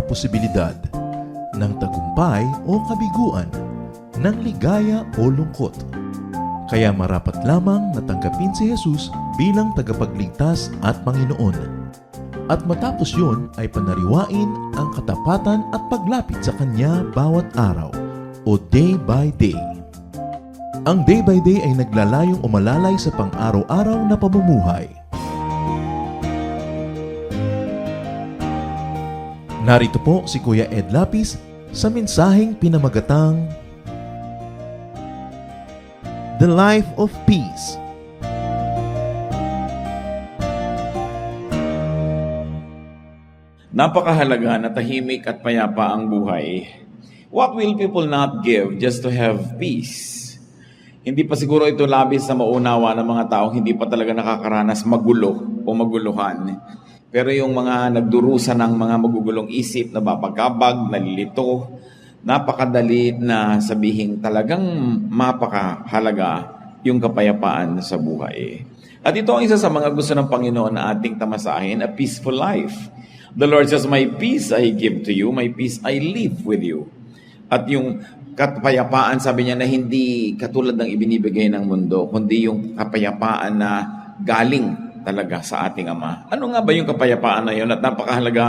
posibilidad ng tagumpay o kabiguan, ng ligaya o lungkot. Kaya marapat lamang na tanggapin si Jesus bilang tagapagligtas at Panginoon. At matapos yun ay panariwain ang katapatan at paglapit sa Kanya bawat araw o day by day. Ang day by day ay naglalayong umalalay sa pang-araw-araw na pamumuhay. Narito po si Kuya Ed Lapis sa mensaheng pinamagatang The Life of Peace. Napakahalaga na tahimik at payapa ang buhay. What will people not give just to have peace? Hindi pa siguro ito labis na maunawa ng mga taong hindi pa talaga nakakaranas magulo o maguluhan. Pero yung mga nagdurusa ng mga magugulong isip, nababagabag, nalilito, napakadali na sabihin talagang mapakahalaga yung kapayapaan sa buhay. At ito ang isa sa mga gusto ng Panginoon na ating tamasahin, a peaceful life. The Lord says, my peace I give to you, my peace I leave with you. At yung kapayapaan, sabi niya, na hindi katulad ng ibinibigay ng mundo, kundi yung kapayapaan na galing talaga sa ating Ama. Ano nga ba yung kapayapaan na yun? At napakahalaga,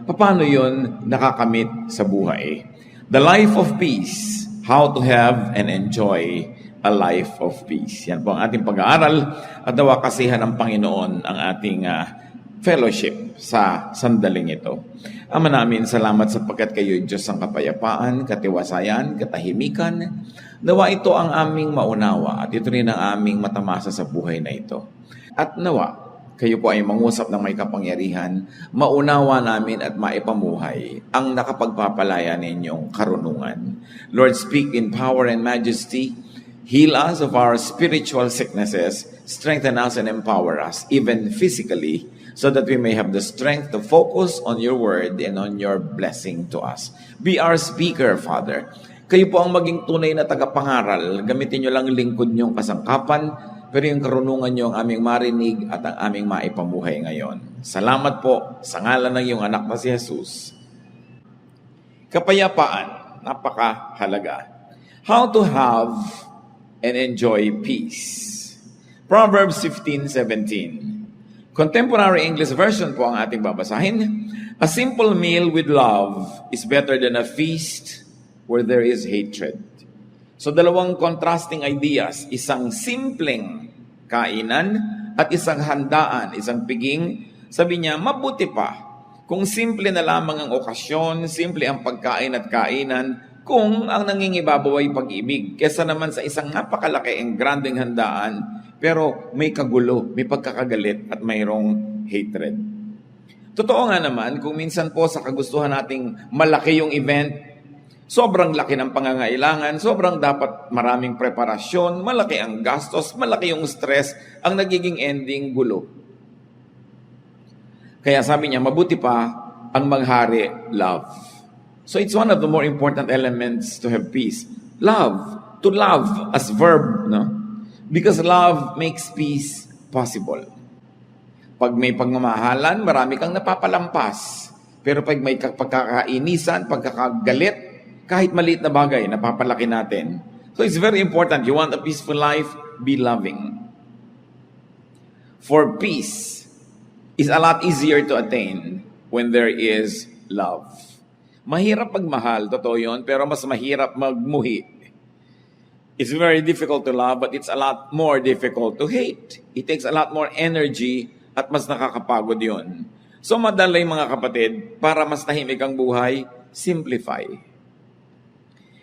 paano yun nakakamit sa buhay? The life of peace, how to have and enjoy a life of peace. Yan po ang ating pag-aaral at nawa kasihan ng Panginoon ang ating fellowship sa sandaling ito. Ama namin, salamat sapagkat kayo Diyos ang kapayapaan, katiwasayan, katahimikan. Nawa ito ang aming maunawa at ito rin ang aming matamasa sa buhay na ito. At nawa, kayo po ay mangusap ng may kapangyarihan, maunawa namin at maipamuhay ang nakapagpapalaya ninyong karunungan. Lord, speak in power and majesty. Heal us of our spiritual sicknesses, strengthen us and empower us, even physically, so that we may have the strength to focus on your word and on your blessing to us. Be our speaker, Father. Kayo po ang maging tunay na tagapangaral. Gamitin nyo lang lingkod nyong kasangkapan, pero yung karunungan nyo ang aming marinig at ang aming maipamuhay ngayon. Salamat po sa ngalan ng iyong anak na si Jesus. Kapayapaan, napakahalaga. How to have and enjoy peace. Proverbs 15:17. Contemporary English version po ang ating babasahin. A simple meal with love is better than a feast where there is hatred. So dalawang contrasting ideas, isang simpleng kainan at isang handaan, isang piging. Sabi niya, mabuti pa kung simple na lamang ang okasyon, simple ang pagkain at kainan, kung ang nangingibabaw ay pag-ibig, kesa naman sa isang napakalaki ang grandeng handaan, pero may kagulo, may pagkakagalit at mayroong hatred. Totoo nga naman, kung minsan po sa kagustuhan nating malaki yung event, sobrang laki ng pangangailangan, sobrang dapat maraming preparasyon, malaki ang gastos, malaki yung stress, ang nagiging ending gulo. Kaya sabi niya, mabuti pa ang maghari, love. So it's one of the more important elements to have peace. Love, to love as verb, no? Because love makes peace possible. Pag may pagmamahalan, marami kang napapalampas. Pero pag may pagkakainisan, pagkakagalit, kahit maliit na bagay, napapalaki natin. So it's very important. You want a peaceful life? Be loving. For peace is a lot easier to attain when there is love. Mahirap magmahal, totoo yun, pero mas mahirap magmuhi. It's very difficult to love, but it's a lot more difficult to hate. It takes a lot more energy at mas nakakapagod yun. So madalay mga kapatid, para mas tahimik ang buhay, simplify.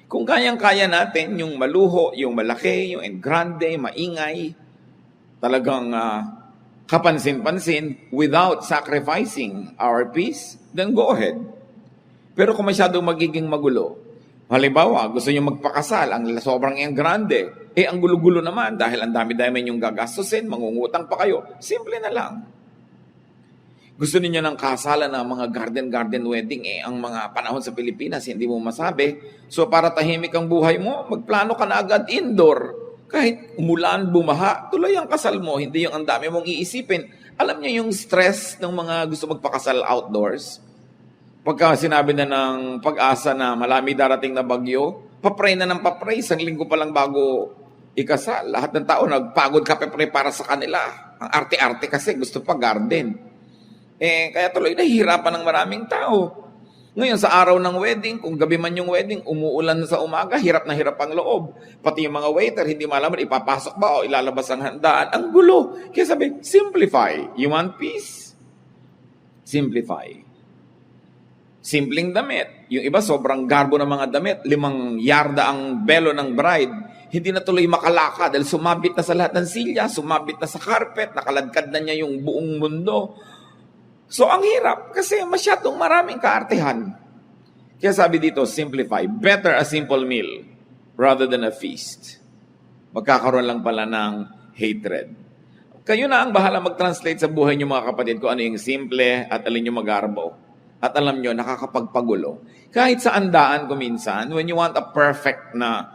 Kung kayang-kaya natin yung maluho, yung malaki, yung grande, maingay, talagang kapansin-pansin without sacrificing our peace, then go ahead. Pero kung masyadong magiging magulo, halimbawa, gusto nyo magpakasal, ang sobrang yung grande, ang gulo-gulo naman dahil ang dami-dami yung gagastusin, mangungutang pa kayo, simple na lang. Gusto niyo ng kasalan ng mga garden wedding, ang mga panahon sa Pilipinas, hindi mo masabi. So para tahimik ang buhay mo, magplano ka na agad indoor. Kahit umulan, bumaha, tuloy ang kasal mo, hindi yung ang dami mong iisipin. Alam niyo yung stress ng mga gusto magpakasal outdoors? Pagka sinabi na ng Pag-asa na malami darating na bagyo, papray na ng papray, isang linggo pa lang bago ikasal. Lahat ng tao nagpagod kape-pray para sa kanila. Ang arte-arte kasi gusto pa garden. Kaya tuloy nahihirapan ng maraming tao. Ngayon sa araw ng wedding, kung gabi man yung wedding, umuulan na sa umaga, hirap na hirap ang loob. Pati yung mga waiter, hindi malaman ipapasok ba o ilalabas ang handaan. Ang gulo. Kaya sabi, simplify. You want peace? Simplify. Simpleng damit. Yung iba, sobrang garbo ng mga damit. 5 yarda ang belo ng bride. Hindi na tuloy makalaka dahil sumabit na sa lahat ng silya, sumabit na sa carpet, nakaladkad na niya yung buong mundo. So, ang hirap kasi masyadong maraming kaartehan. Kaya sabi dito, simplify. Better a simple meal rather than a feast. Magkakaroon lang pala ng hatred. Kayo na ang bahala mag-translate sa buhay niyo mga kapatid kung ano yung simple at alin yung magarbo. At alam nyo, nakakapagpagulo. Kahit sa andaan ko minsan, when you want a perfect na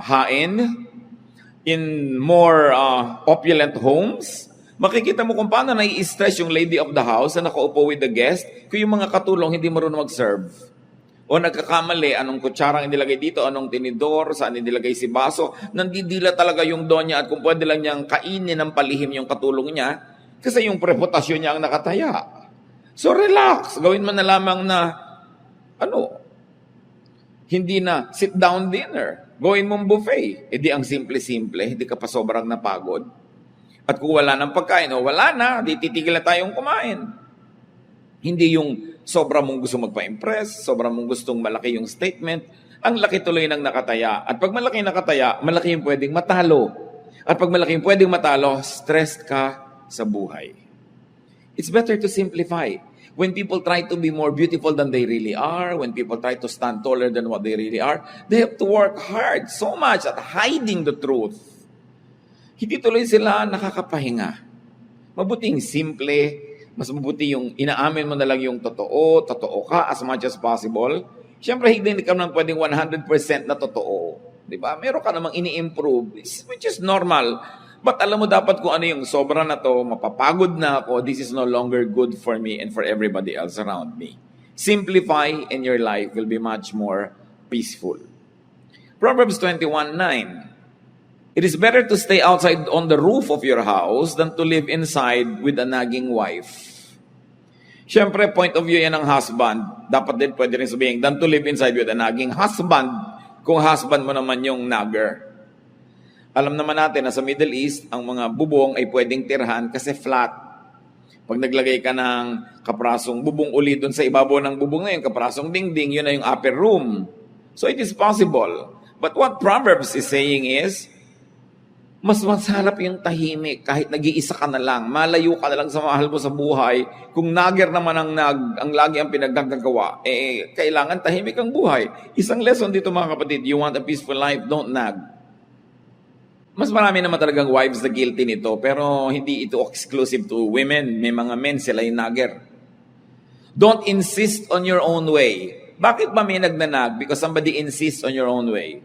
hain in more opulent homes, makikita mo kung paano nai-stress yung lady of the house na nakaupo with the guest kung yung mga katulong hindi marunong mag-serve. O nagkakamali, anong kutsarang inilagay dito, anong tinidor, saan inilagay si baso, nandidila talaga yung donya at kung pwede lang niyang kainin ng palihim yung katulong niya kasi yung reputasyon niya ang nakataya. So relax, gawin mo na lamang na, hindi na sit down dinner. Gawin mong buffet. Di ang simple-simple, hindi ka pa sobrang napagod. At kung wala ng pagkain, wala na, di titigil na tayong kumain. Hindi yung sobra mong gusto magpa-impress, sobra mong gustong malaki yung statement, ang laki tuloy ng nakataya. At pag malaki nakataya, malaki yung pwedeng matalo. At pag malaki yung pwedeng matalo, stressed ka sa buhay. It's better to simplify. When people try to be more beautiful than they really are, when people try to stand taller than what they really are, they have to work hard so much at hiding the truth. Hindi tuloy sila nakakapahinga. Mabuting simple, mas mabuti yung inaamin mo na lang yung totoo ka as much as possible. Siyempre, hindi ka naman pwedeng 100% na totoo. Diba? Meron ka namang ini-improve, which is normal. But alam mo dapat kung ano yung sobra na to, mapapagod na ako, this is no longer good for me and for everybody else around me. Simplify and your life will be much more peaceful. Proverbs 21:9. It is better to stay outside on the roof of your house than to live inside with a nagging wife. Siyempre, point of view yan ng husband. Dapat din pwede rin sabihin, than to live inside with a nagging husband kung husband mo naman yung nagger. Alam naman natin na sa Middle East, ang mga bubong ay pwedeng tirhan kasi flat. Pag naglagay ka ng kaprasong bubong uli doon sa ibabaw ng bubong na yun, kaprasong dingding, yun na yung upper room. So it is possible. But what Proverbs is saying is, mas masarap yung tahimik kahit nag-iisa ka na lang. Malayo ka na lang sa mahal mo sa buhay. Kung nagger naman ang lagi ang pinagdagagawa, kailangan tahimik ang buhay. Isang lesson dito mga kapatid, you want a peaceful life, don't nag. Mas marami naman talagang wives na guilty nito, pero hindi ito exclusive to women. May mga men, sila yung nagger. Don't insist on your own way. Bakit ba may nagnanag? Because somebody insists on your own way.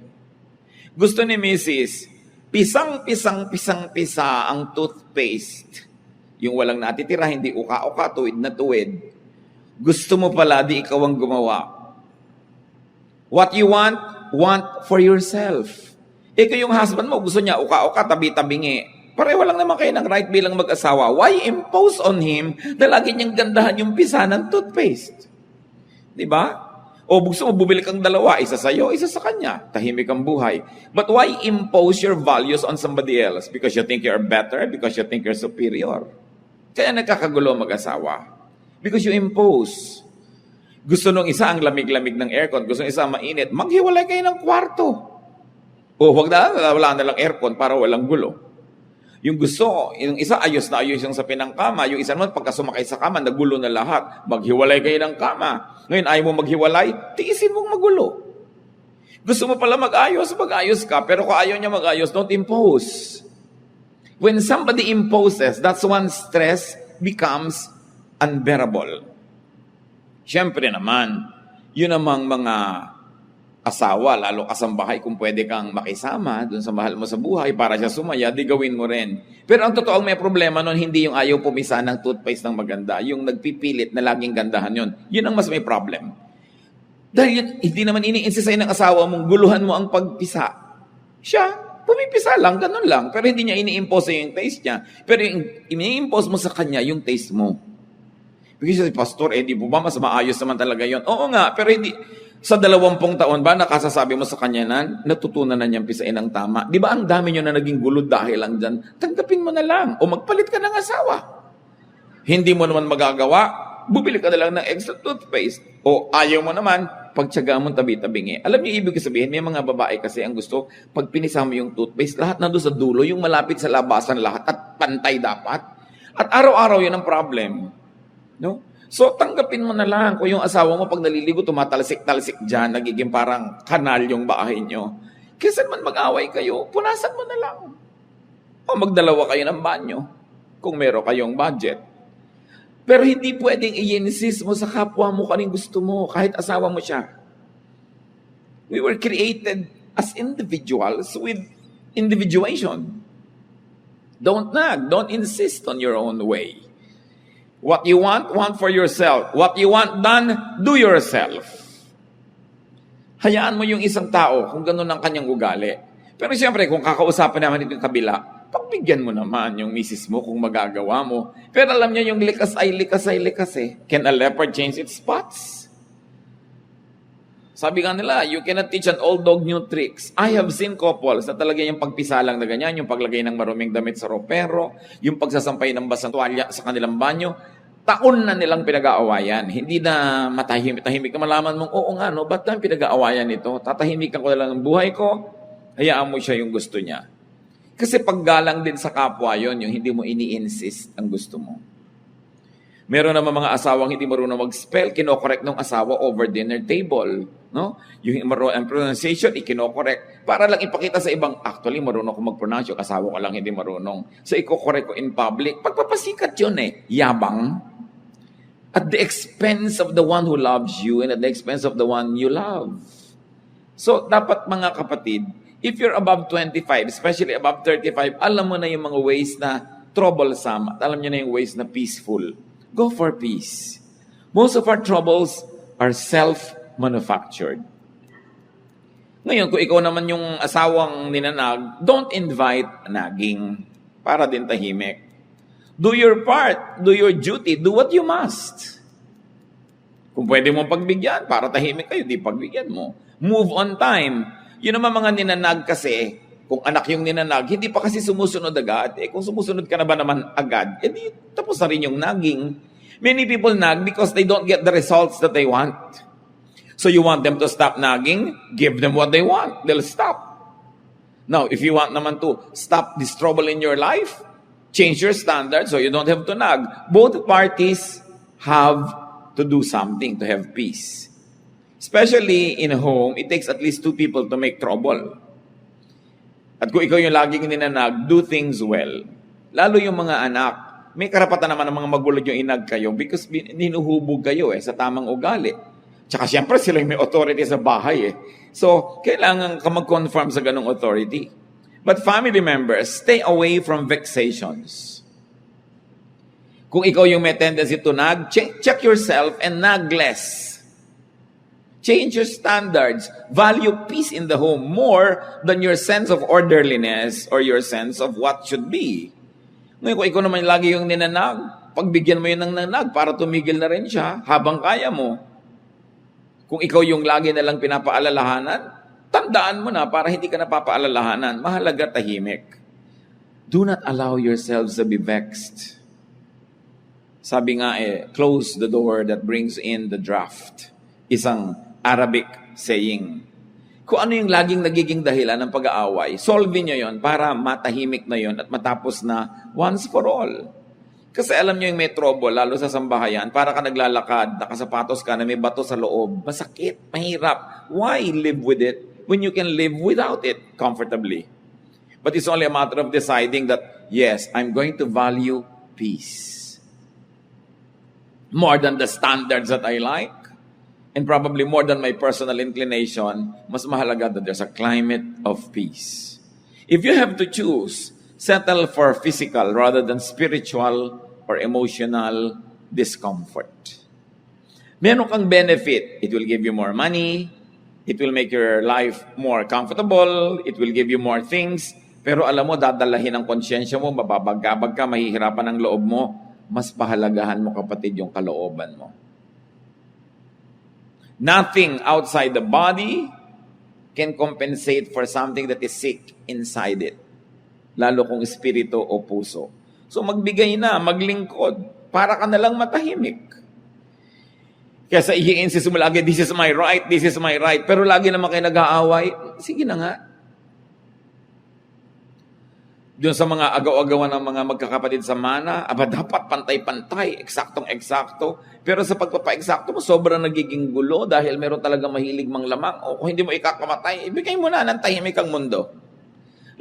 Gusto ni Mrs. Pisang-pisa ang toothpaste. Yung walang natitira, hindi uka-uka, tuwid na tuwid. Gusto mo pala, di ikaw ang gumawa. What you want for yourself. Kung yung husband mo, gusto niya uka-uka, tabi-tabingi. Pareho lang naman kayo ng right bilang mag-asawa. Why impose on him na lagi niyang gandahan yung pisa ng toothpaste? Diba? O gusto mo, bubili kang dalawa, isa sa'yo, isa sa kanya. Tahimik ang buhay. But why impose your values on somebody else? Because you think you're better? Because you think you're superior? Kaya nagkakagulo mag-asawa. Because you impose. Gusto nung isa ang lamig-lamig ng aircon, gusto nung isa mainit, maghiwalay kayo ng kwarto. O wala na lang aircon para walang gulo. Yung gusto, yung isa ayos na ayos yung sa pinangkama, yung isa naman pagka sumakay sa kama, nagulo na lahat. Maghiwalay kayo ng kama. Ngayon, ayaw mo maghiwalay, tiisin mong magulo. Gusto mo pala mag-ayos ka. Pero kung ayaw niya mag-ayos, don't impose. When somebody imposes, that's when stress becomes unbearable. Siyempre naman, yun namang mga asawa, lalo kasambahay, kung pwede kang makisama dun sa mahal mo sa buhay para siya sumaya, di gawin mo rin. Pero ang totoong may problema nun, hindi yung ayaw pumisa ng toothpaste ng maganda, yung nagpipilit na laging gandahan yun. Yun ang mas may problem. Dahil yun, hindi naman ini-insist sa'yo ng asawa mong guluhan mo ang pagpisa. Siya, pumipisa lang, ganun lang. Pero hindi niya ini-impose sa'yo yung taste niya. Pero yung ini-impose mo sa kanya, yung taste mo. Because si Pastor, di po ba mas maayos naman talaga yun? Oo nga, pero hindi. Sa 20 taon ba, nakasasabi mo sa kanya na natutunan na niyang pisain ang tama? Di ba ang dami niyo na naging gulo dahil lang dyan? Tanggapin mo na lang. O magpalit ka ng asawa. Hindi mo naman magagawa, bubili ka na lang ng extra toothpaste. O ayaw mo naman, pagtsagaan mo tabi-tabingi. Alam niyo ibig sabihin, may mga babae kasi ang gusto, pag pinisa mo yung toothpaste, lahat na doon sa dulo, yung malapit sa labasan lahat, at pantay dapat. At araw-araw yun ang problem. No? So, tanggapin mo na lang. Kung yung asawa mo pag naliligo, tumatalsik-talsik dyan, nagiging parang kanal yung bahay nyo. Kaysa naman mag-away kayo, punasan mo na lang. O magdalawa kayo ng banyo, kung meron kayong budget. Pero hindi pwedeng i-insist mo sa kapwa mo kaning gusto mo, kahit asawa mo siya. We were created as individuals with individuation. Don't nag, don't insist on your own way. What you want for yourself. What you want done, do yourself. Hayaan mo yung isang tao kung ganun ang kanyang ugali. Pero siyempre, kung kakausapin naman ito yung kabila, pagbigyan mo naman yung misis mo kung magagawa mo. Pero alam niya yung likas ay likas eh. Can a leopard change its spots? Sabi nga nila, you cannot teach an old dog new tricks. I have seen couples na talaga yung pagpisalang na ganyan, yung paglagay ng maruming damit sa ropero, yung pagsasampay ng basang tuwalya sa kanilang banyo. Taon na nilang pinag-aawayan. Hindi na matahimik na malaman mong, oo nga, no, ba't na pinag-aawayan ito? Tatahimikan ko na lang ang buhay ko, hayaan mo siya yung gusto niya. Kasi paggalang din sa kapwa yon, yung hindi mo ini-insist ang gusto mo. Meron naman mga asawang hindi marunong mag-spell, kinokorek ng asawa over dinner table. No? Yung ang pronunciation, ikinokorek. Para lang ipakita sa ibang, actually, marunong ko mag-pronounce, yung asawa ko lang hindi marunong. So, ikokorek ko in public. Pagpapasikat yun yabang. At the expense of the one who loves you and at the expense of the one you love. So, dapat mga kapatid, if you're above 25, especially above 35, alam mo na yung mga ways na troublesome at alam nyo na yung ways na peaceful. Go for peace. Most of our troubles are self-manufactured. Ngayon, kung ikaw naman yung asawang ninanag, don't invite nagging para din tahimik. Do your part, do your duty, do what you must. Kung pwede mong pagbigyan, para tahimik kayo, di pagbigyan mo. Move on time. Yun naman mga ninanag kasi, kung anak yung ninanag, hindi pa kasi sumusunod agad. Kung sumusunod ka na ba naman agad, di tapos na rin yung nagging. Many people nag because they don't get the results that they want. So you want them to stop nagging, give them what they want. They'll stop. Now, if you want naman to stop this trouble in your life, change your standards so you don't have to nag. Both parties have to do something to have peace. Especially in a home, it takes at least 2 people to make trouble. At kung ikaw yung laging ninanag, do things well. Lalo yung mga anak, may karapatan naman ng mga magulang yung inag kayo because ninuhubog kayo sa tamang ugali. Tsaka siyempre sila yung may authority sa bahay So, kailangan ka mag-conform sa ganong authority. But family members, stay away from vexations. Kung ikaw yung may tendency to nag, check yourself and nag less. Change your standards. Value peace in the home more than your sense of orderliness or your sense of what should be. Ngayon, kung ikaw naman lagi yung ninanag, pagbigyan mo yun ng nanag para tumigil na rin siya habang kaya mo. Kung ikaw yung lagi nalang pinapaalalahanan, tandaan mo na para hindi ka napapaalalahanan. Mahalaga tahimik. Do not allow yourselves to be vexed. Sabi nga close the door that brings in the draft. Isang Arabic saying. Kung ano yung laging nagiging dahilan ng pag-aaway, solve nyo yon para matahimik na yon at matapos na once for all. Kasi alam nyo yung may trouble, lalo sa sambahayan, para ka naglalakad, nakasapatos ka na may bato sa loob. Masakit, mahirap. Why live with it when you can live without it comfortably? But it's only a matter of deciding that, yes, I'm going to value peace. More than the standards that I like. and probably more than my personal inclination, mas mahalaga that there's a climate of peace. If you have to choose, settle for physical rather than spiritual or emotional discomfort. Meron kang benefit. It will give you more money. It will make your life more comfortable. It will give you more things. Pero alam mo, dadalahin ang konsyensya mo, mababagabag ka, mahihirapan ang loob mo. Mas pahalagahan mo, kapatid, yung kalooban mo. Nothing outside the body can compensate for something that is sick inside it. Lalo kung espiritu o puso. So magbigay na, maglingkod, para ka nalang matahimik. Kesa i-insist mo lagi, this is my right, this is my right. Pero lagi naman kayo nag-aaway, sige na nga. Doon sa mga agaw-agawan ng mga magkakapatid sa mana, dapat pantay-pantay, eksaktong-eksakto. Pero sa pagpapa-eksakto mo, sobrang nagiging gulo dahil meron talaga mahilig mang lamang. O kung hindi mo ikakamatay, ibigay mo na ng tahimik ang mundo.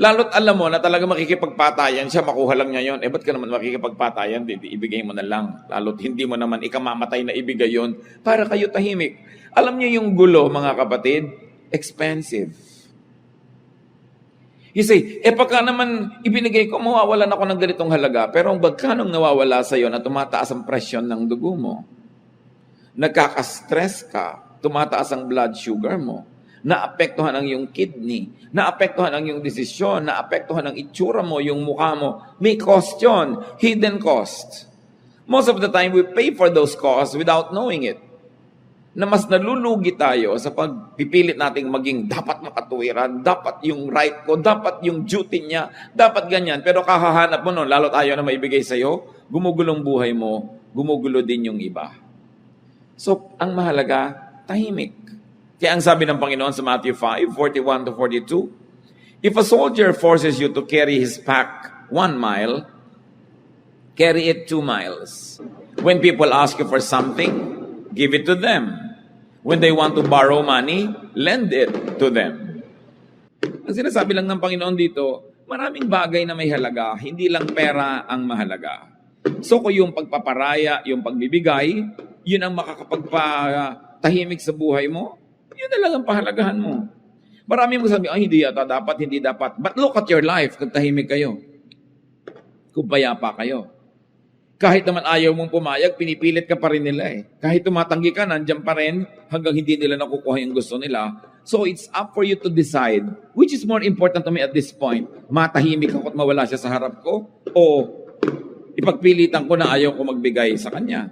Lalo't alam mo na talaga makikipagpatayan siya, makuha lang niya yun. Ba't ka naman makikipagpatayan? Ibigay mo na lang. Lalo't hindi mo naman ikamamatay na ibigay yun para kayo tahimik. Alam niyo yung gulo, mga kapatid, expensive. You say, pagka naman ibinigay ko, mawawalan ako ng ganitong halaga. Pero ang bagkanong nawawala sa'yo na tumataas ang presyon ng dugo mo, nagkaka-stress ka, tumataas ang blood sugar mo, naapektuhan ang iyong kidney, naapektuhan ang iyong desisyon, naapektuhan ang itsura mo, yung mukha mo. May cost yun, hidden cost. Most of the time, we pay for those costs without knowing it. Na mas nalulugi tayo sa pagpipilit nating maging dapat makatuwiran, dapat yung right ko, dapat yung duty niya, dapat ganyan. Pero kahahanap mo nun, lalo't ayaw na maibigay sa'yo, gumugulong buhay mo, gumugulo din yung iba. So, ang mahalaga, tahimik. Kaya ang sabi ng Panginoon sa Matthew 5:41-42, if a soldier forces you to carry his pack 1 mile, carry it 2 miles. When people ask you for something, give it to them. When they want to borrow money, lend it to them. Ang sinasabi lang ng Panginoon dito, maraming bagay na may halaga, hindi lang pera ang mahalaga. So kung yung pagpaparaya, yung pagbibigay, yun ang makakapagpatahimik sa buhay mo, yun na lang ang pahalagahan mo. Marami mo sabi, hindi yata dapat, hindi dapat. But look at your life kung tahimik kayo. Kung payapa kayo. Kahit naman ayaw mong pumayag, pinipilit ka pa rin nila eh. Kahit tumatanggi ka, nandiyan pa rin hanggang hindi nila nakukuha yung gusto nila. So it's up for you to decide which is more important to me at this point. Matahimik ako at mawala siya sa harap ko o ipagpilitan ko na ayaw ko magbigay sa kanya.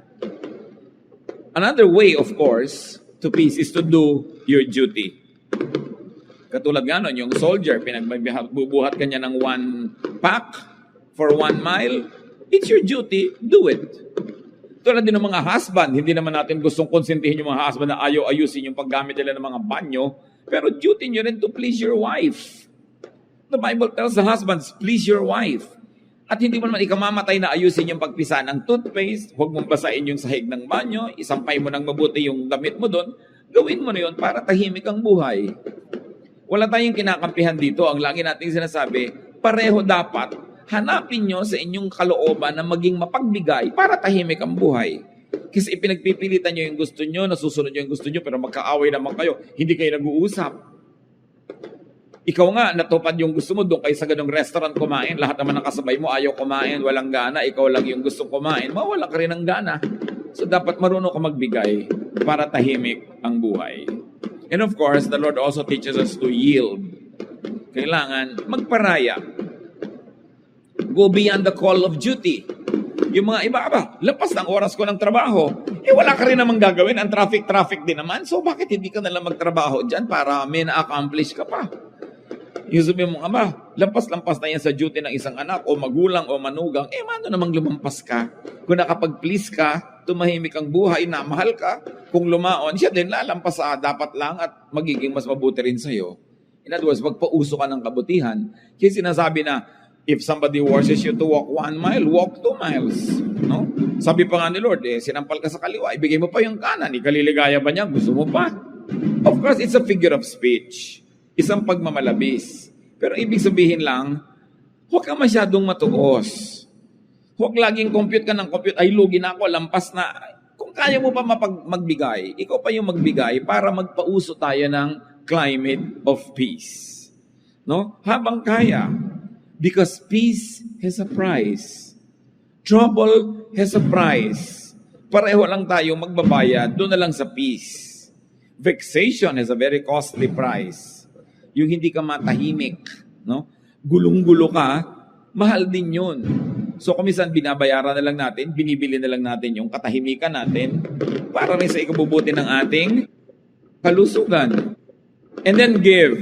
Another way, of course, to peace is to do your duty. Katulad nga nun, yung soldier, pinagbubuhat kanya ng 1 pack for 1 mile. It's your duty, do it. Tulad din ng mga husband, hindi naman natin gustong konsentihin yung mga husband na ayaw ayusin yung paggamit nila ng mga banyo, pero duty nyo rin to please your wife. The Bible tells the husbands, please your wife. At hindi mo naman ikamamatay na ayusin yung pagpisa ng toothpaste, huwag mong basain yung sahig ng banyo, isampay mo ng mabuti yung damit mo doon, gawin mo na yun para tahimik ang buhay. Wala tayong kinakampihan dito. Ang lagi nating sinasabi, pareho dapat. Hanapin nyo sa inyong kalooban na maging mapagbigay para tahimik ang buhay. Kasi ipinagpipilitan nyo yung gusto nyo, nasusunod nyo yung gusto nyo, pero magkaaway naman kayo, hindi kayo nag-uusap. Ikaw nga, natupad yung gusto mo, doon kayo sa ganong restaurant kumain, lahat naman ng kasabay mo ayaw kumain, walang gana, ikaw lang yung gusto kumain, mawala ka rin ng gana. So dapat marunong ka magbigay para tahimik ang buhay. And of course, the Lord also teaches us to yield. Kailangan magparaya. Go beyond the call of duty. Yung mga iba, lapas ng oras ko ng trabaho. Wala ka rin namang gagawin. Ang traffic din naman. So, bakit hindi ka nalang magtrabaho dyan para may na-accomplish ka pa? Yung sabi mo, lampas-lampas na yan sa duty ng isang anak o magulang o manugang. Mano namang lumampas ka? Kung nakapag-please ka, tumahimik ang buhay, na mahal ka, kung lumaon, siya din lalampas sa dapat lang at magiging mas mabuti rin sa'yo. In other words, magpauso ka ng kabutihan. Kaya sinasabi na, if somebody forces you to walk 1 mile, walk 2 miles. No? Sabi pa nga ni Lord, sinampal ka sa kaliwa, ibigay mo pa yung kanan. Ikaliligaya ba niya? Gusto mo pa? Of course, it's a figure of speech. Isang pagmamalabis. Pero ibig sabihin lang, huwag ka masyadong matuos. Huwag laging compute ka ng compute. Ay, lugi na ako, lampas na. Kung Kung kaya mo pa magbigay, ikaw pa yung magbigay para magpauso tayo ng climate of peace. No? Habang kaya. Because peace has a price. Trouble has a price. Pareho lang tayo magbabayad, doon na lang sa peace. Vexation has a very costly price. Yung hindi ka matahimik, no? Gulong-gulo ka, mahal din yun. So kung minsan binabayaran na lang natin, binibili na lang natin yung katahimikan natin para rin sa ikabubuti ng ating kalusugan. And then give.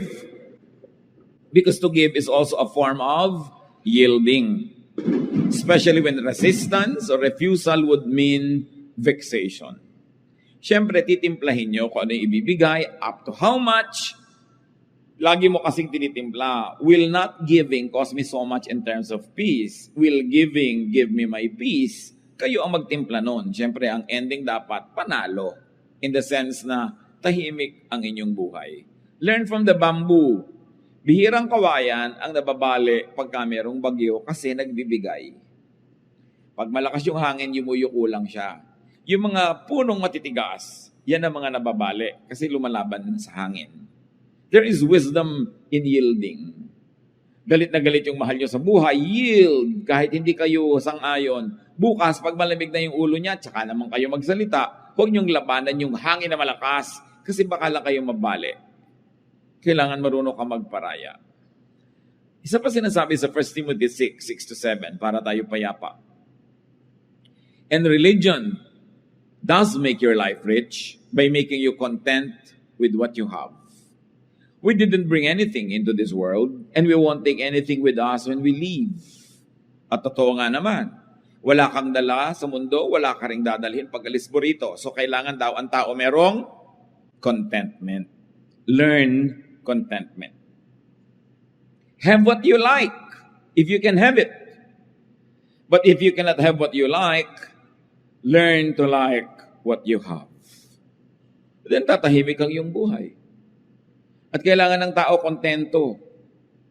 Because to give is also a form of yielding. Especially when resistance or refusal would mean vexation. Siyempre, titimplahin nyo kung ano yung ibibigay, up to how much. Lagi mo kasing tinitimpla. Will not giving cause me so much in terms of peace? Will giving give me my peace? Kayo ang magtimpla nun. Siyempre, ang ending dapat panalo. In the sense na tahimik ang inyong buhay. Learn from the bamboo. Bihirang kawayan ang nababali pagka merong bagyo kasi nagbibigay. Pag malakas yung hangin, yumuyuko lang siya. Yung mga punong matitigas, yan ang mga nababali kasi lumalaban sa hangin. There is wisdom in yielding. Galit na galit yung mahal nyo sa buhay, yield. Kahit hindi kayo sang-ayon. Bukas, pag malamig na yung ulo niya, tsaka naman kayo magsalita, huwag nyong labanan yung hangin na malakas kasi baka lang kayo mabali. Kailangan marunong ka magparaya. Isa pa sinasabi sa 1 Timothy 6:6-7 para tayo payapa. And religion does make your life rich by making you content with what you have. We didn't bring anything into this world and we won't take anything with us when we leave. At totoo nga naman, wala kang dala sa mundo, wala ka ring dadalhin pag alis mo rito. So kailangan daw ang tao merong contentment. Learn contentment. Have what you like, if you can have it. But if you cannot have what you like, learn to like what you have. Then tatahimik ang iyong buhay. At kailangan ng tao kontento.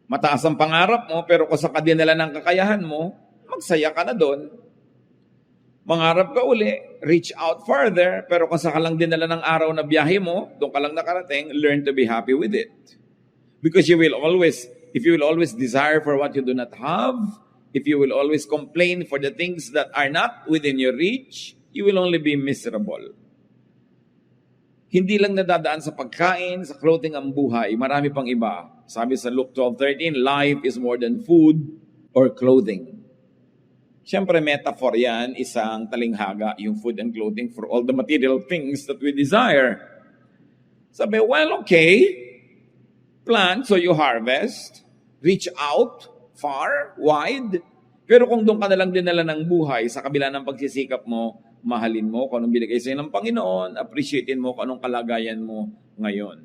Mataas ang pangarap mo, pero kung sa kadinala ng kakayahan mo, magsaya ka na doon. Mangarap ka uli, reach out further, pero kung sa kalang dinala ng araw na biyahe mo, doon ka lang nakarating, learn to be happy with it. Because if you will always desire for what you do not have, if you will always complain for the things that are not within your reach, you will only be miserable. Hindi lang nadadaan sa pagkain, sa clothing ang buhay, marami pang iba. Sabi sa Luke 12:13, life is more than food or clothing. Siyempre, metaphor yan, isang talinghaga, yung food and clothing for all the material things that we desire. Sabi, well, okay, plant so you harvest, reach out, far, wide, pero kung doon ka na lang dinala ng buhay, sa kabila ng pagsisikap mo, mahalin mo kung anong binigay sa'yo ng Panginoon, appreciatein mo kung anong kalagayan mo ngayon.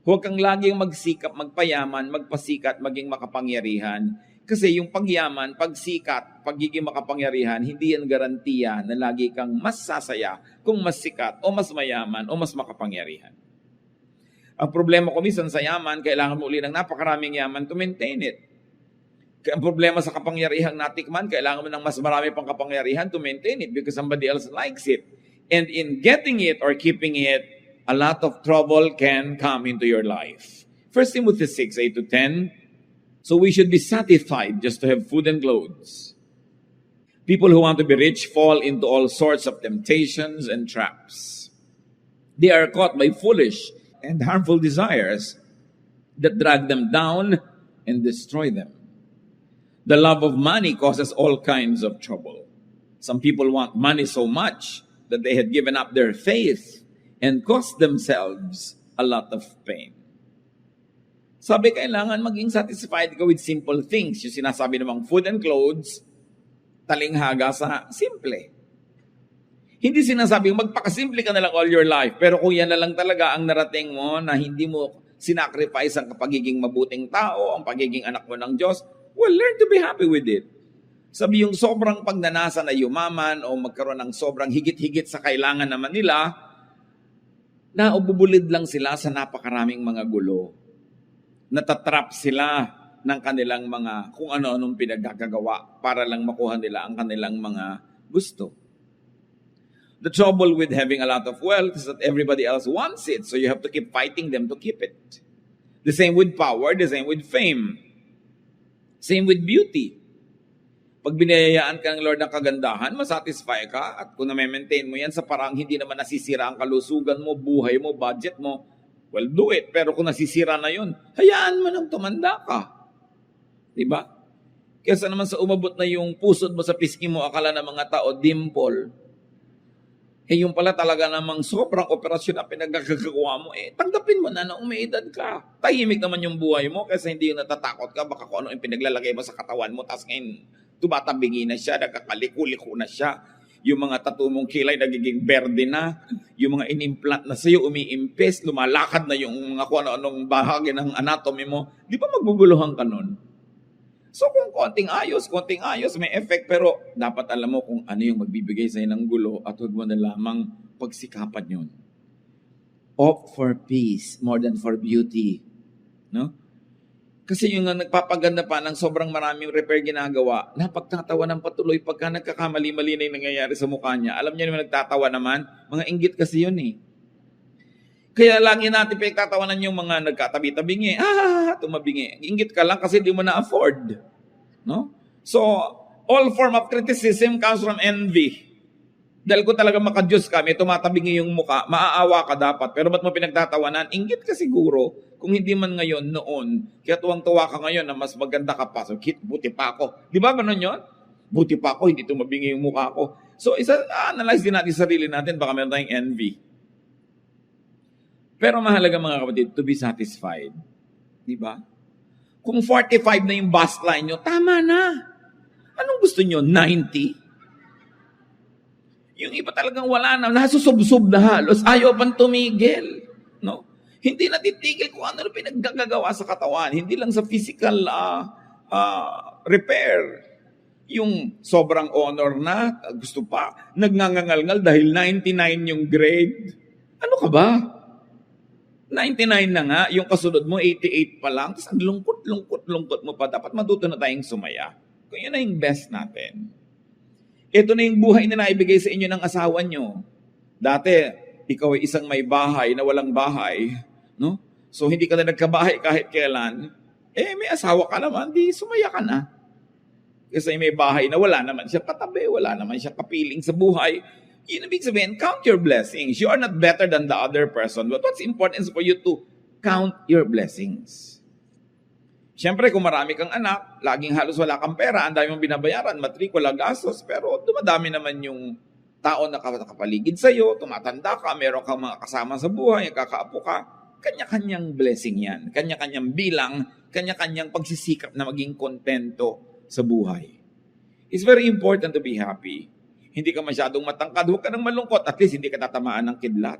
Huwag kang laging magsikap, magpayaman, magpasikat, maging makapangyarihan. Kasi yung pagyaman, pagsikat, pagiging makapangyarihan, hindi yan garantiya na lagi kang mas sasaya kung mas sikat o mas mayaman o mas makapangyarihan. Ang problema ko minsan sa yaman, kailangan mo uli ng napakaraming yaman to maintain it. Ang problema sa kapangyarihang natikman, kailangan mo ng mas marami pang kapangyarihan to maintain it because somebody else likes it. And in getting it or keeping it, a lot of trouble can come into your life. 1 Timothy 6:8-10. So we should be satisfied just to have food and clothes. People who want to be rich fall into all sorts of temptations and traps. They are caught by foolish and harmful desires that drag them down and destroy them. The love of money causes all kinds of trouble. Some people want money so much that they had given up their faith and cost themselves a lot of pain. Sabi, kailangan maging satisfied ka with simple things. Yung sinasabi namang food and clothes, talinghaga sa simple. Hindi sinasabing magpakasimple ka na lang all your life. Pero kung yan na lang talaga ang narating mo na hindi mo sinacrifice ang pagiging mabuting tao, ang pagiging anak mo ng Diyos, well, learn to be happy with it. Sabi, yung sobrang pagnanasa na yumaman o magkaroon ng sobrang higit-higit sa kailangan naman nila, naububulid lang sila sa napakaraming mga gulo. Natatrap sila ng kanilang mga kung ano-anong pinagkakagawa para lang makuha nila ang kanilang mga gusto. The trouble with having a lot of wealth is that everybody else wants it, so you have to keep fighting them to keep it. The same with power, the same with fame. Same with beauty. Pag binayayaan ka ng Lord ng kagandahan, masatisfy ka, at kung na-maintain mo yan sa parang hindi naman nasisira ang kalusugan mo, buhay mo, budget mo, well, do it. Pero kung nasisira na yun, hayaan mo nang tumanda ka. Diba? Kesa naman sa umabot na yung pusod mo sa pisngi mo, akala ng mga tao, dimple. Yung pala talaga namang sobrang operasyon na pinagkakagawa mo, tanggapin mo na umiidad ka. Tahimik naman yung buhay mo kasi hindi yung natatakot ka, baka kung ano yung pinaglalagay mo sa katawan mo, tapos ngayon tumatabingi na siya, nagkakaliko-liko na siya. Yung mga tattoo mong kilay nagiging berde na, yung mga inimplant na sa'yo umiimpes, lumalakad na yung mga kung ano-anong bahagi ng anatomy mo, di ba magbubuluhan ka nun? So kung konting ayos, may effect, pero dapat alam mo kung ano yung magbibigay sa'yo ng gulo at huwag mo na lamang pagsikapan yun. Opt for peace more than for beauty. No? Kasi yung nagpapaganda pa ng sobrang maraming repair ginagawa, napagtatawa ng patuloy pagka nagkakamali-mali na yung nangyayari sa mukha niya. Alam niyo naman nagtatawa naman, mga inggit kasi yun eh. Kaya lagi natin pinagtatawanan yung mga nagkatabi-tabingi. Tumabingi. Inggit ka lang kasi di mo na-afford. No? So, all form of criticism comes from envy. Dahil kung talaga makadiyos ka, may tumatabingi yung muka, maaawa ka dapat. Pero ba't mo pinagtatawanan? Inggit ka siguro. Kung hindi man ngayon, noon. Kaya tuwang-tuwa ka ngayon na mas maganda ka pa. So, buti pa ako. Di ba ganun yun? Buti pa ako, hindi tumabingi yung mukha ko. So, analyze din natin sarili natin. Baka meron tayong envy. Pero mahalaga mga kapatid, to be satisfied. Di ba? Kung 45 na yung bust line nyo, tama na. Anong gusto nyo? 90? Yung iba talagang wala na, nasusub-sub na halos, ayaw pang tumigil. No? Hindi na titigil kung ano na pinaggagawa sa katawan. Hindi lang sa physical repair. Yung sobrang honor na, gusto pa, nagngangangalngal dahil 99 yung grade. Ano ka ba? 99 na nga, yung kasunod mo, 88 pa lang. Tapos ang lungkot mo pa. Dapat matuto na tayong sumaya. Kung yun na yung best natin. Ito na yung buhay na naibigay sa inyo ng asawa nyo. Dati, ikaw ay isang may bahay na walang bahay. No? So, hindi ka na nagkabahay kahit kailan. May asawa ka naman, di sumaya ka na. Kasi may bahay na wala naman siya katabi, wala naman siya kapiling sa buhay. Yun ibig sabihin, count your blessings. You are not better than the other person. But what's important is for you to count your blessings. Siyempre, kung marami kang anak, laging halos wala kang pera, ang dami mong binabayaran, matrikula, gastos, pero dumadami naman yung tao na nakapaligid sa'yo, tumatanda ka, meron kang mga kasama sa buhay, kakaapo ka, kanya-kanyang blessing yan, kanya-kanyang bilang, kanya-kanyang pagsisikap na maging kontento sa buhay. It's very important to be happy. Hindi ka masyadong matangkad, huwag ka nang malungkot, at least hindi ka tatamaan ng kidlat.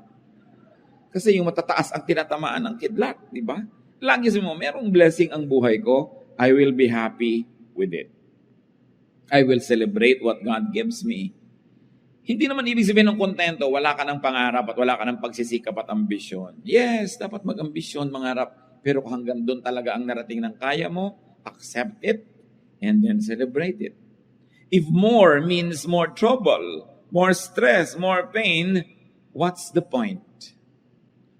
Kasi yung matataas ang tinatamaan ng kidlat, di ba? Lagi mo, merong blessing ang buhay ko, I will be happy with it. I will celebrate what God gives me. Hindi naman ibig sabihin ng kontento, wala ka ng pangarap at wala ka ng pagsisikap at ambisyon. Yes, dapat mag-ambisyon, mangarap, pero hanggang doon talaga ang narating ng kaya mo, accept it, and then celebrate it. If more means more trouble, more stress, more pain, what's the point?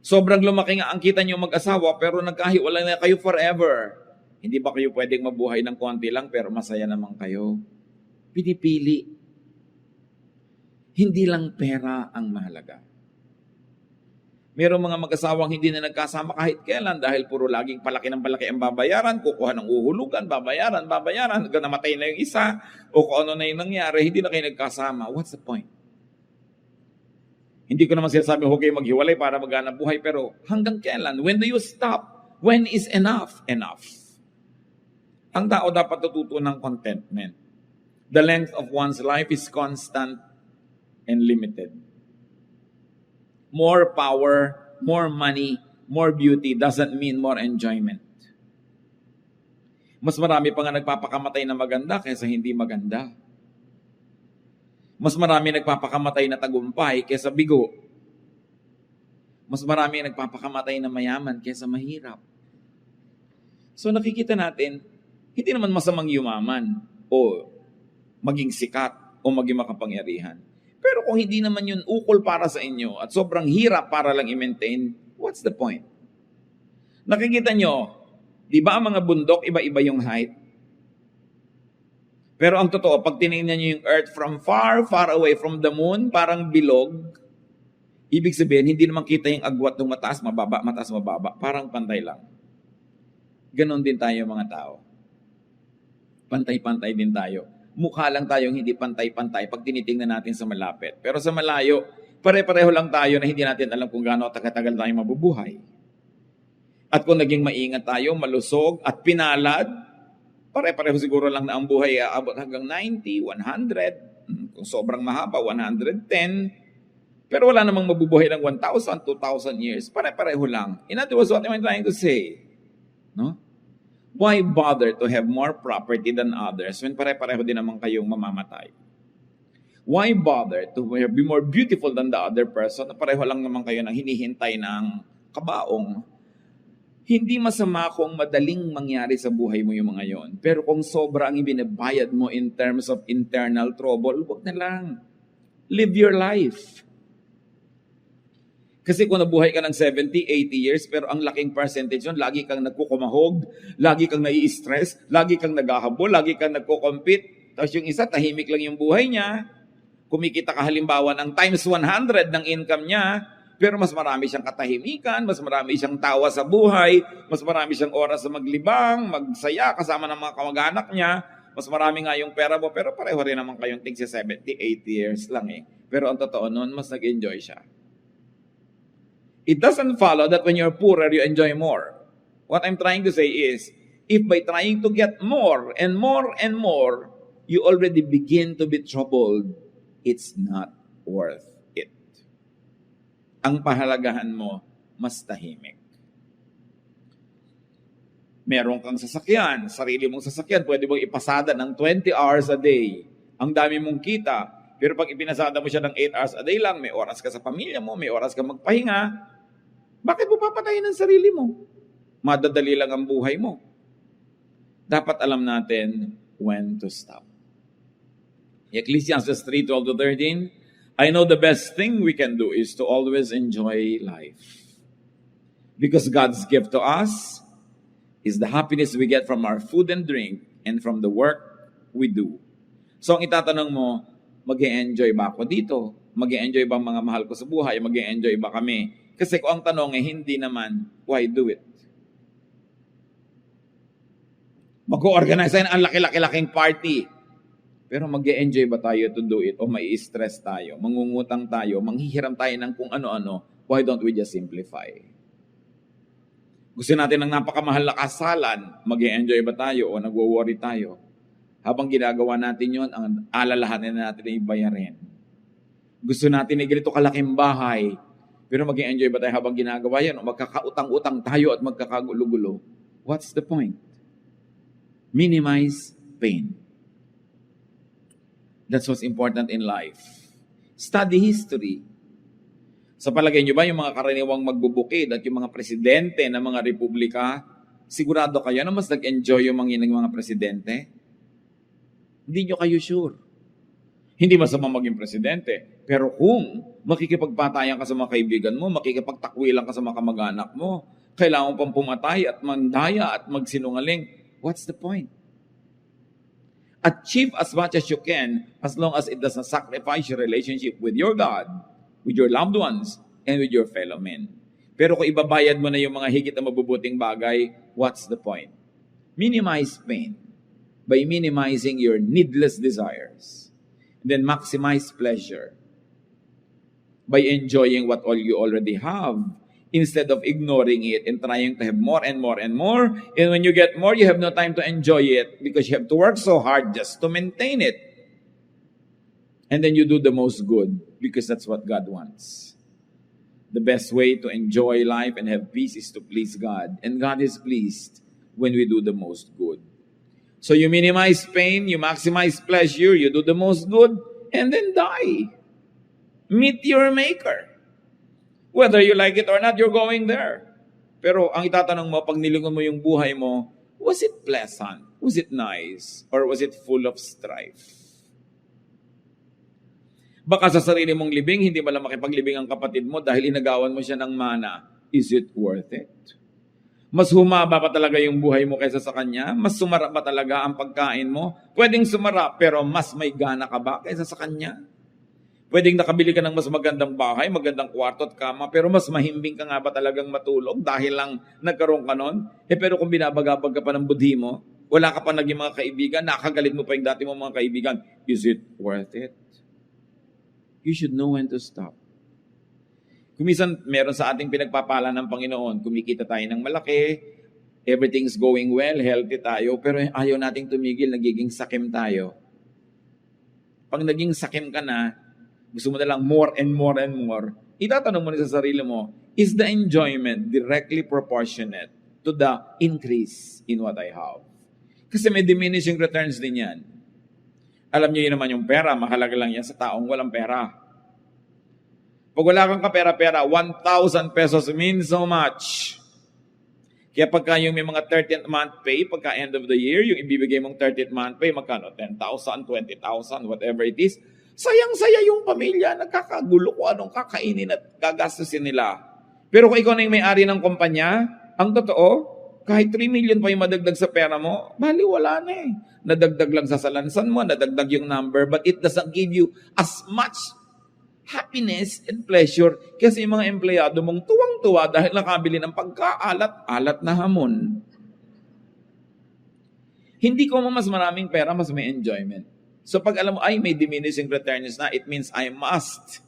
Sobrang lumaki nga ang kita nyo mag-asawa pero nagkahiwalay na kayo forever. Hindi ba kayo pwedeng mabuhay ng konti lang pero masaya naman kayo? Pinipili. Hindi lang pera ang mahalaga. Merong mga mag-asawang hindi na nagkasama kahit kailan dahil puro laging palaki ng palaki ang babayaran, kukuha ng uhulugan, babayaran, hanggang namatay na yung isa, o kung ano na yung nangyari, hindi na kayo nagkasama. What's the point? Hindi ko naman sinasabi, huwag kayo maghiwalay para maghanap buhay, pero hanggang kailan? When do you stop? When is enough? Enough. Ang tao dapat natuto ng contentment. The length of one's life is constant and limited. More power, more money, more beauty doesn't mean more enjoyment. Mas marami pa nga nagpapakamatay na maganda kaysa hindi maganda. Mas marami nagpapakamatay na tagumpay kaysa bigo. Mas marami nagpapakamatay na mayaman kaysa mahirap. So nakikita natin, hindi naman masamang yumaman o maging sikat o maging makapangyarihan. Pero kung hindi naman yun ukol para sa inyo at sobrang hirap para lang i-maintain, what's the point? Nakikita nyo, di ba ang mga bundok, iba-iba yung height? Pero ang totoo, pag tinignan nyo yung Earth from far, far away from the moon, parang bilog, ibig sabihin, hindi naman kita yung agwat ng mataas, mababa. Parang pantay lang. Ganon din tayo mga tao. Pantay-pantay din tayo. Mukha lang tayong hindi pantay-pantay pag tinitingnan natin sa malapit. Pero sa malayo, pare-pareho lang tayo na hindi natin alam kung gaano tagal tayo mabubuhay. At kung naging maingat tayo, malusog at pinalad, pare-pareho siguro lang na ang buhay aabot hanggang 90, 100, kung sobrang mahaba, 110. Pero wala namang mabubuhay ng 1,000, 2,000 years. Pare-pareho lang. In other words, what am I trying to say? No? Why bother to have more property than others when pare-pareho din naman kayong mamamatay? Why bother to be more beautiful than the other person na pareho lang naman kayo nang hinihintay ng kabaong? Hindi masama kung madaling mangyari sa buhay mo yung mga yon. Pero kung sobra ang ibinabayad mo in terms of internal trouble, huwag na lang. Live your life. Kasi kung nabuhay ka ng 70, 80 years, pero ang laking percentage yun, lagi kang nagkukumahog, lagi kang nai-stress, lagi kang naghahabol, lagi kang nagkukompete. Tapos yung isa, tahimik lang yung buhay niya. Kumikita ka halimbawa ng times 100 ng income niya, pero mas marami siyang katahimikan, mas marami siyang tawa sa buhay, mas marami siyang oras sa maglibang, magsaya kasama ng mga kamag-anak niya, mas marami nga yung pera mo, pero pareho rin naman kayong tigsi 70, 80 years lang eh. Pero ang totoo nun, mas nag-enjoy siya. It doesn't follow that when you're poorer, you enjoy more. What I'm trying to say is, if by trying to get more and more and more, you already begin to be troubled, it's not worth it. Ang pahalagahan mo, mas tahimik. Meron kang sasakyan, sarili mong sasakyan, pwede mong ipasada ng 20 hours a day. Ang dami mong kita. Pero pag ipinasada mo siya ng 8 hours a day lang, may oras ka sa pamilya mo, may oras ka magpahinga, bakit mo papatayin ang sarili mo? Madadali lang ang buhay mo. Dapat alam natin when to stop. Ecclesiastes 3:12-13, I know the best thing we can do is to always enjoy life. Because God's gift to us is the happiness we get from our food and drink and from the work we do. So ang itatanong mo, mag-e-enjoy ba ako dito? Mag-e-enjoy ba ang mga mahal ko sa buhay? Mag-e-enjoy ba kami? Kasi kung ang tanong hindi naman, why do it? Mag-organize tayo ang laki-laki-laking party. Pero mag-e-enjoy ba tayo to do it? O may stress tayo? Mangungutang tayo? Manghihiram tayo ng kung ano-ano? Why don't we just simplify? Gusto natin ng napakamahal na kasalan? Mag-e-enjoy ba tayo o nagwo-worry tayo? Habang ginagawa natin yon, ang alalahanin natin ay bayarin. Gusto natin ay ganito kalaking bahay, pero mag-enjoy ba tayo habang ginagawa yan? O magkakautang-utang tayo at magkakagulo-gulo? What's the point? Minimize pain. That's what's important in life. Study history. Sa palagay nyo ba yung mga karaniwang magbubukid at yung mga presidente ng mga republika, sigurado kayo na mas nag-enjoy yung mga presidente? Hindi nyo kayo sure. Hindi masama maging presidente. Pero kung makikipagpatayan ka sa mga kaibigan mo, makikipagtakwilan ka sa mga kamag-anak mo, kailangan mo pang pumatay at mandaya at magsinungaling, what's the point? Achieve as much as you can as long as it does not sacrifice your relationship with your God, with your loved ones, and with your fellow men. Pero kung ibabayad mo na yung mga higit na mabubuting bagay, what's the point? Minimize pain by minimizing your needless desires. Then maximize pleasure by enjoying what all you already have instead of ignoring it and trying to have more and more and more. And when you get more, you have no time to enjoy it because you have to work so hard just to maintain it. And then you do the most good because that's what God wants. The best way to enjoy life and have peace is to please God. And God is pleased when we do the most good. So you minimize pain, you maximize pleasure, you do the most good, and then die. Meet your maker. Whether you like it or not, you're going there. Pero ang itatanong mo, pag nilingon mo yung buhay mo, was it pleasant? Was it nice? Or was it full of strife? Baka sa sarili mong libing, hindi mo lang makipaglibing ang kapatid mo dahil inagawan mo siya ng mana. Is it worth it? Mas humaba pa talaga yung buhay mo kaysa sa kanya? Mas sumarap ba talaga ang pagkain mo? Pwedeng sumarap, pero mas may gana ka ba kaysa sa kanya? Pwedeng nakabili ka ng mas magandang bahay, magandang kwarto at kama, pero mas mahimbing ka nga ba talagang matulog dahil lang nagkaroon ka nun? Pero kung binabagabag ka pa ng budhi mo, wala ka pa naging mga kaibigan, nakagalit mo pa yung dati mo mga kaibigan, is it worth it? You should know when to stop. Kumisan, meron sa ating pinagpapala ng Panginoon, kumikita tayo ng malaki, everything's going well, healthy tayo, pero ayaw nating tumigil, nagiging sakim tayo. Pag naging sakim ka na, gusto mo na lang more and more and more, itatanong mo na sa sarili mo, is the enjoyment directly proportionate to the increase in what I have? Kasi may diminishing returns din yan. Alam niyo yun naman yung pera, mahalaga lang yan sa taong walang pera. Pag wala kang kapera-pera, 1,000 pesos means so much. Kaya pagka yung may mga 13th month pay, pagka end of the year, yung ibibigay mong 13th month pay, magkano? 10,000, 20,000, whatever it is. Sayang-saya yung pamilya, nagkakagulo kung anong kakainin at gagastusin nila. Pero kung ikaw na yung may-ari ng kumpanya, ang totoo, kahit 3 million pa yung madagdag sa pera mo, bali wala na eh. Nadagdag lang sa salansan mo, nadagdag yung number, but it doesn't give you as much happiness and pleasure kasi yung mga empleyado mong tuwang-tuwa dahil nakabili ng pagkaalat-alat na hamon. Hindi ko mas maraming pera, mas may enjoyment. So pag alam mo, ay may diminishing returns na, it means I must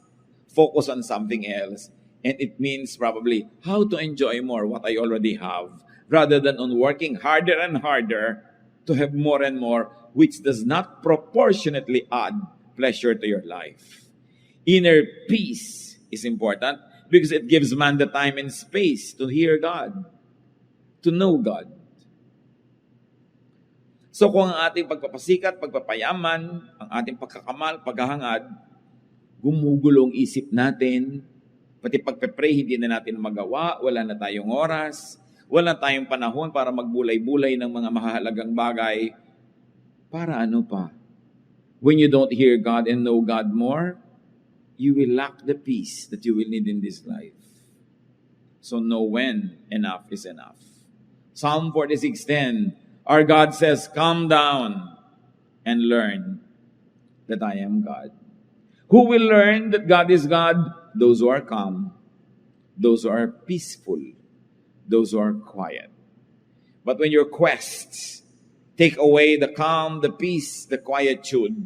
focus on something else. And it means probably how to enjoy more what I already have rather than on working harder and harder to have more and more, which does not proportionately add pleasure to your life. Inner peace is important because it gives man the time and space to hear God, to know God. So kung ang ating pagpapasikat, pagpapayaman, ang ating pagkakamal, paghahangad, gumugulong isip natin, pati pagpe-pray hindi na natin magawa, wala na tayong oras, wala tayong panahon para magbulay-bulay ng mga mahalagang bagay. Para ano pa? When you don't hear God and know God more, you will lack the peace that you will need in this life. So know when enough is enough. Psalm 46:10, our God says, "Calm down and learn that I am God." Who will learn that God is God? Those who are calm, those who are peaceful, those who are quiet. But when your quests take away the calm, the peace, the quietude,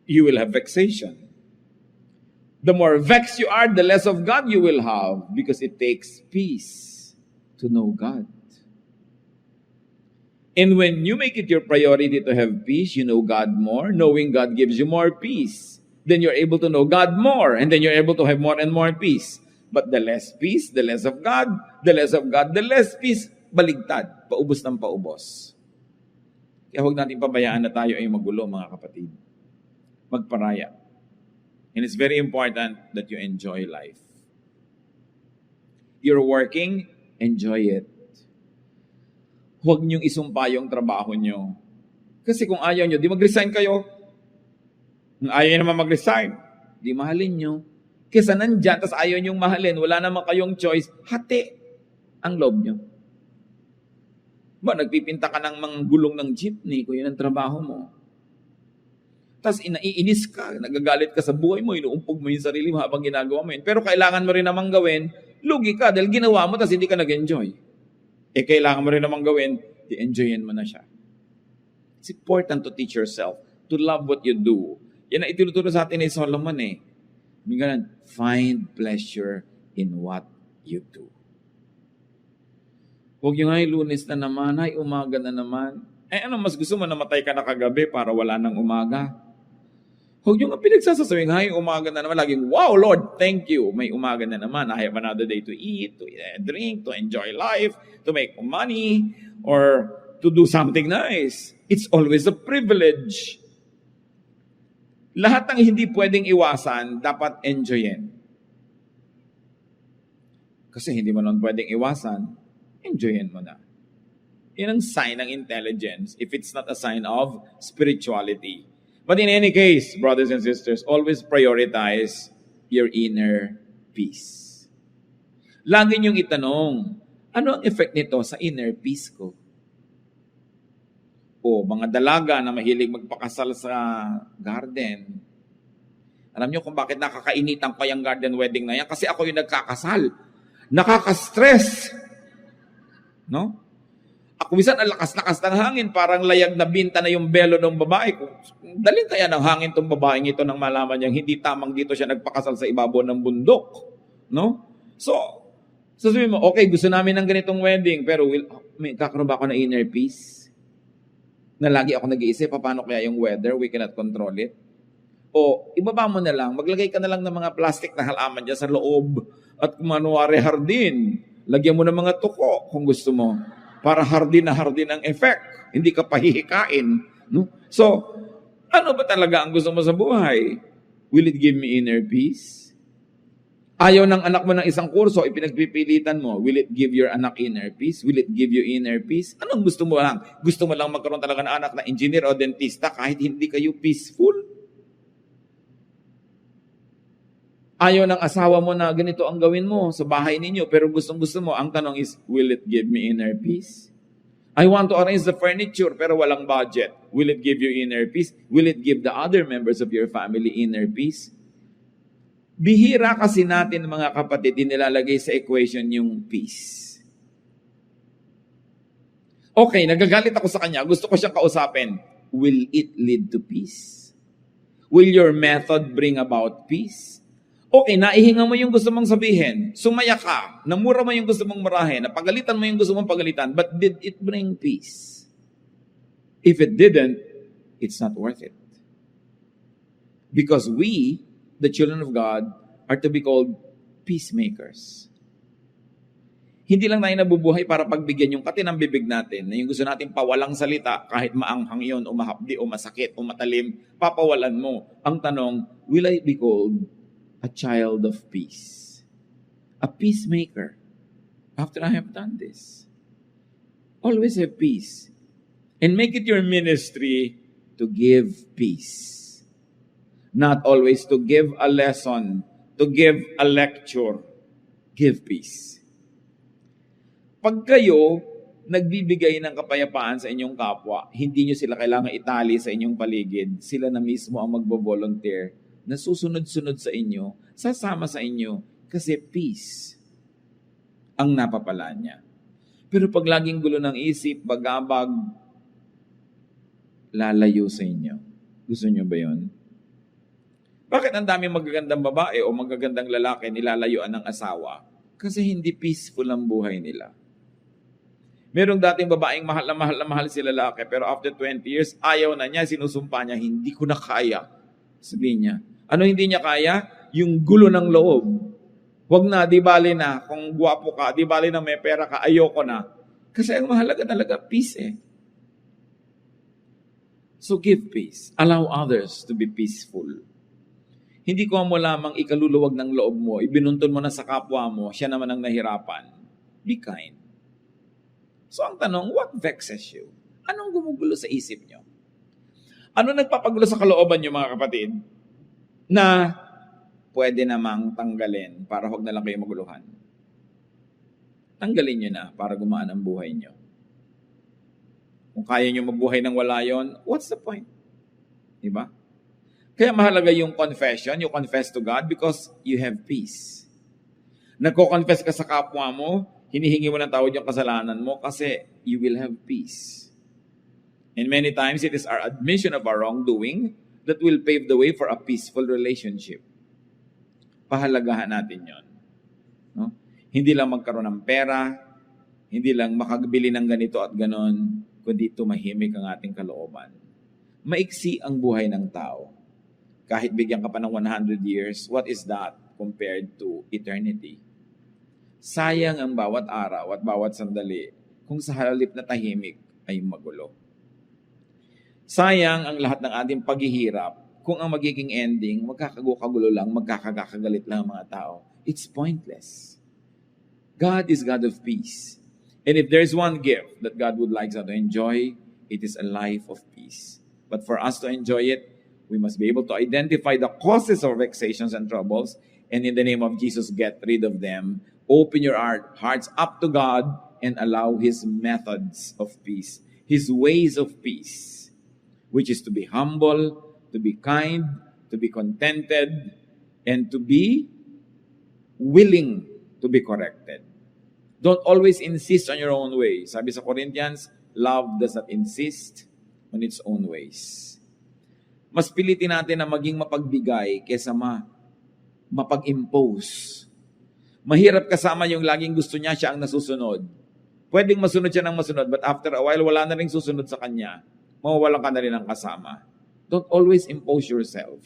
you will have vexation. The more vexed you are, the less of God you will have because it takes peace to know God. And when you make it your priority to have peace, you know God more. Knowing God gives you more peace. Then you're able to know God more. And then you're able to have more and more peace. But the less peace, the less of God. The less of God, the less peace. Baligtad. Paubos ng paubos. Kaya huwag natin pabayaan na tayo ay magulo, mga kapatid. Magparaya. And it's very important that you enjoy life. You're working, enjoy it. Huwag niyong isumpa yung trabaho niyo. Kasi kung ayaw niyo, di mag-resign kayo. Kung ayaw niyo naman mag-resign, di mahalin niyo. Kesa nandyan, tas ayaw niyong mahalin, wala naman kayong choice, hati ang loob niyo. Ba, nagpipinta ka ng mga gulong ng jeepney, kung yun ang trabaho mo. Tapos inaiinis ka, nagagalit ka sa buhay mo, inuumpog mo yung sarili mo habang ginagawa mo yun. Pero kailangan mo rin namang gawin, lugi ka dahil ginawa mo tapos hindi ka nag-enjoy. Kailangan mo rin namang gawin, i-enjoyin mo na siya. It's important to teach yourself to love what you do. Yan ang itinuturo sa atin ni Solomon eh. Ganun, find pleasure in what you do. Huwag yung ay Lunes na naman, ay umaga na naman. Ano mas gusto mo, namatay ka na kagabi para wala nang umaga? Huwag yung pinagsasasawing, hay, umaga na naman. Laging, wow, Lord, thank you. May umaga na naman. I have another day to eat, to drink, to enjoy life, to make money, or to do something nice. It's always a privilege. Lahat ng hindi pwedeng iwasan, dapat enjoyin. Kasi hindi mo nun pwedeng iwasan, enjoyin mo na. Yan ang sign ng intelligence if it's not a sign of spirituality. But in any case, brothers and sisters, always prioritize your inner peace. Lagi niyong itanong, ano ang effect nito sa inner peace ko? O mga dalaga na mahilig magpakasal sa garden. Alam niyo kung bakit nakakainitan ko yung garden wedding na yan? Kasi ako yung nagkakasal. Nakaka-stress. No? Ako minsan ang lakas-lakas ng hangin, parang layag na binta na yung belo ng babae ko. Daling kaya ng hangin tong babaeng ito nang malaman niyang hindi tamang dito siya nagpakasal sa ibabaw ng bundok. No? So sabihin mo, okay, gusto namin ng ganitong wedding, pero may kakaroon ba ako ng inner peace? Na lagi ako nag-iisip, paano kaya yung weather? We cannot control it. O, ibaba mo na lang, maglagay ka na lang ng mga plastic na halaman dyan sa loob at kumanwari hardin. Lagyan mo ng mga tuko kung gusto mo para hardin na hardin ang effect. Hindi ka pahihikain. No? So, ano ba talaga ang gusto mo sa buhay? Will it give me inner peace? Ayaw ng anak mo ng isang kurso, ipinagpipilitan mo. Will it give your anak inner peace? Will it give you inner peace? Anong gusto mo lang? Gusto mo lang magkaroon talaga ng anak na engineer o dentista kahit hindi kayo peaceful? Ayaw ng asawa mo na ganito ang gawin mo sa bahay ninyo, pero gustong-gusto mo. Ang tanong is, will it give me inner peace? I want to arrange the furniture, pero walang budget. Will it give you inner peace? Will it give the other members of your family inner peace? Bihira kasi natin, mga kapatid, nilalagay sa equation yung peace. Okay, nagagalit ako sa kanya. Gusto ko siyang kausapin. Will it lead to peace? Will your method bring about peace? Okay, naihinga mo yung gusto mong sabihin. Sumaya ka. Namura mo yung gusto mong marahin. Napagalitan mo yung gusto mong pagalitan. But did it bring peace? If it didn't, it's not worth it. Because we, the children of God, are to be called peacemakers. Hindi lang tayo nabubuhay para pagbigyan yung katinang bibig natin, na yung gusto natin pawalang salita, kahit maanghang yun, o mahapdi, o masakit, o matalim, papawalan mo. Ang tanong, will I be called a child of peace? A peacemaker. After I have done this, always have peace. And make it your ministry to give peace. Not always to give a lesson, to give a lecture. Give peace. Pag kayo nagbibigay ng kapayapaan sa inyong kapwa, hindi nyo sila kailangan itali sa inyong paligid. Sila na mismo ang magbo-volunteer na susunod-sunod sa inyo, sasama sa inyo, kasi peace ang napapala niya. Pero pag laging gulo ng isip, bagabag, lalayo sa inyo. Gusto nyo ba yun? Bakit ang daming magagandang babae o magagandang lalaki nilalayuan ng asawa? Kasi hindi peaceful ang buhay nila. Merong dating babaeng mahal na mahal si lalaki, pero after 20 years, ayaw na niya, sinusumpa niya, hindi ko na kaya. Sabihin niya. Ano hindi niya kaya? Yung gulo ng loob. Huwag na, di bali na. Kung guwapo ka, di bali na may pera ka, ayoko na. Kasi ang mahalaga talaga, peace eh. So give peace. Allow others to be peaceful. Hindi ko mo lamang ikaluluwag ng loob mo, ibinuntun mo na sa kapwa mo, siya naman ang nahirapan. Be kind. So ang tanong, what vexes you? Anong gumugulo sa isip nyo? Ano nagpapagulo sa kalooban nyo, mga kapatid, na pwede namang tanggalin para huwag na lang kayo maguluhan? Tanggalin nyo na para gumaan ang buhay nyo. Kung kaya nyo mabuhay ng wala yon, what's the point? Diba? Kaya mahalaga yung confession, you confess to God because you have peace. Nagko-confess ka sa kapwa mo, hinihingi mo ng tawad yung kasalanan mo kasi you will have peace. And many times, it is our admission of our wrongdoing that will pave the way for a peaceful relationship. Pahalagahan natin yon. No? Hindi lang magkaroon ng pera, hindi lang makabili ng ganito at ganon, kundi tumahimik ang ating kalooban. Maiksi ang buhay ng tao. Kahit bigyan ka pa ng 100 years, what is that compared to eternity? Sayang ang bawat araw at bawat sandali kung sa halip na tahimik ay magulo. Sayang ang lahat ng ating paghihirap kung ang magiging ending, magkakagulo lang, magkakagalit lang ang mga tao. It's pointless. God is God of peace. And if there's one gift that God would like us to enjoy, it is a life of peace. But for us to enjoy it, We must be able to identify the causes of vexations and troubles, and in the name of Jesus, get rid of them. Open your hearts up to God and allow His methods of peace, His ways of peace, which is to be humble, to be kind, to be contented, and to be willing to be corrected. Don't always insist on your own way. Sabi sa Corinthians, love does not insist on its own ways. Mas pilitin natin na maging mapagbigay kaysa mapag-impose. Mahirap kasama yung laging gusto niya, siya ang nasusunod. Pwedeng masunod siya ng masunod, but after a while, wala na rin susunod sa kanya. Mawawalan ka na rin ng kasama. Don't always impose yourself.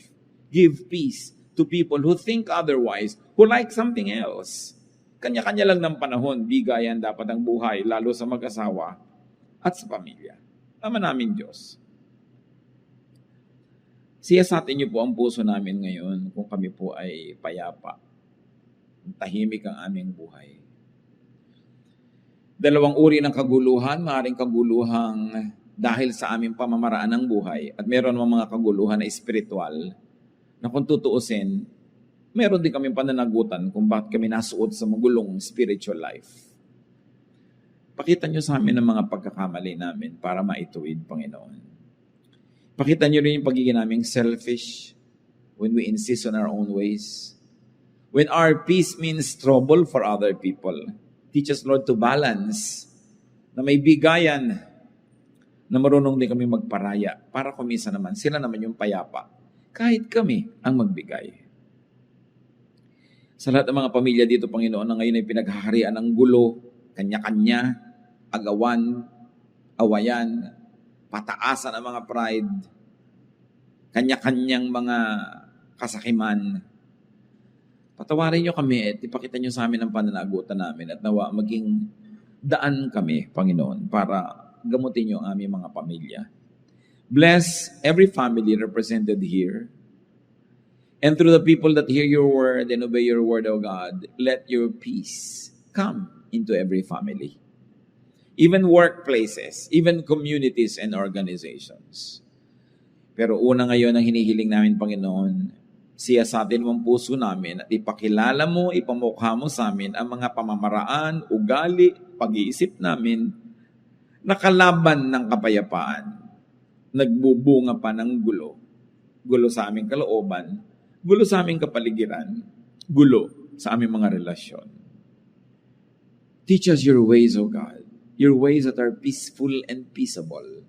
Give peace to people who think otherwise, who like something else. Kanya-kanya lang ng panahon, bigayan dapat ang buhay, lalo sa mag-asawa at sa pamilya. Ama namin Diyos. Siyasatin niyo po ang puso namin ngayon kung kami po ay payapa. Tahimik ang aming buhay. Dalawang uri ng kaguluhan, maaaring kaguluhang dahil sa aming pamamaraan ng buhay at meron mga kaguluhan na espiritual na kung tutuusin, meron din kami pananagutan kung bakit kami nasuot sa magulong spiritual life. Pakita niyo sa amin ang mga pagkakamali namin para maituwid, Panginoon. Pakita niyo rin yung pagiging naming selfish when we insist on our own ways. When our peace means trouble for other people. Teach us, Lord, to balance na may bigayan na marunong din kami magparaya para kumisa naman. Sila naman yung payapa. Kahit kami ang magbigay. Sa lahat ng mga pamilya dito, Panginoon, na ngayon ay pinaghaharian ng gulo, kanya-kanya, agawan, awayan, pataasan ang mga pride, kanya-kanyang mga kasakiman. Patawarin niyo kami at ipakita niyo sa amin ang pananagutan namin at nawa maging daan kami, Panginoon, para gamutin niyo ang aming mga pamilya. Bless every family represented here. And through the people that hear your word and obey your word, O God, let your peace come into every family. Even workplaces, even communities and organizations. Pero una ngayon ang hinihiling namin, Panginoon, siyasatin mo ang puso namin at ipakilala mo, ipamukha mo sa amin ang mga pamamaraan, ugali, pag-iisip namin na kalaban ng kapayapaan. Nagbubunga pa ng gulo. Gulo sa aming kalooban, gulo sa aming kapaligiran, gulo sa aming mga relasyon. Teach us your ways, O God. Your ways that are peaceful and peaceable.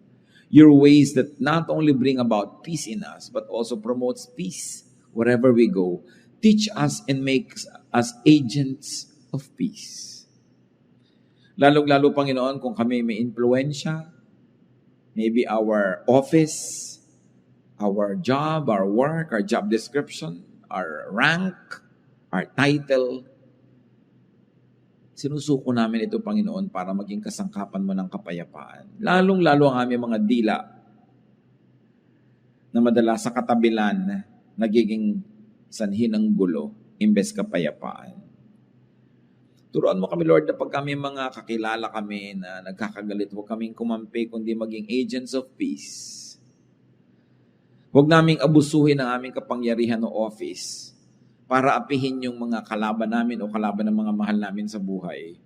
Your ways that not only bring about peace in us, but also promotes peace wherever we go. Teach us and make us agents of peace. Lalong-lalo, Panginoon, kung kami may influensya, maybe our office, our job, our work, our job description, our rank, our title, sinusuko namin ito, Panginoon, para maging kasangkapan mo ng kapayapaan. Lalong-lalo ang aming mga dila na madalas sa katabilan nagiging sanhi ng gulo imbes kapayapaan. Turuan mo kami, Lord, na pag kami mga kakilala kami na nagkakagalit, huwag kaming kumampi, kundi maging agents of peace. Huwag naming abusuhin ang aming kapangyarihan o office para apihin yung mga kalaban namin o kalaban ng mga mahal namin sa buhay.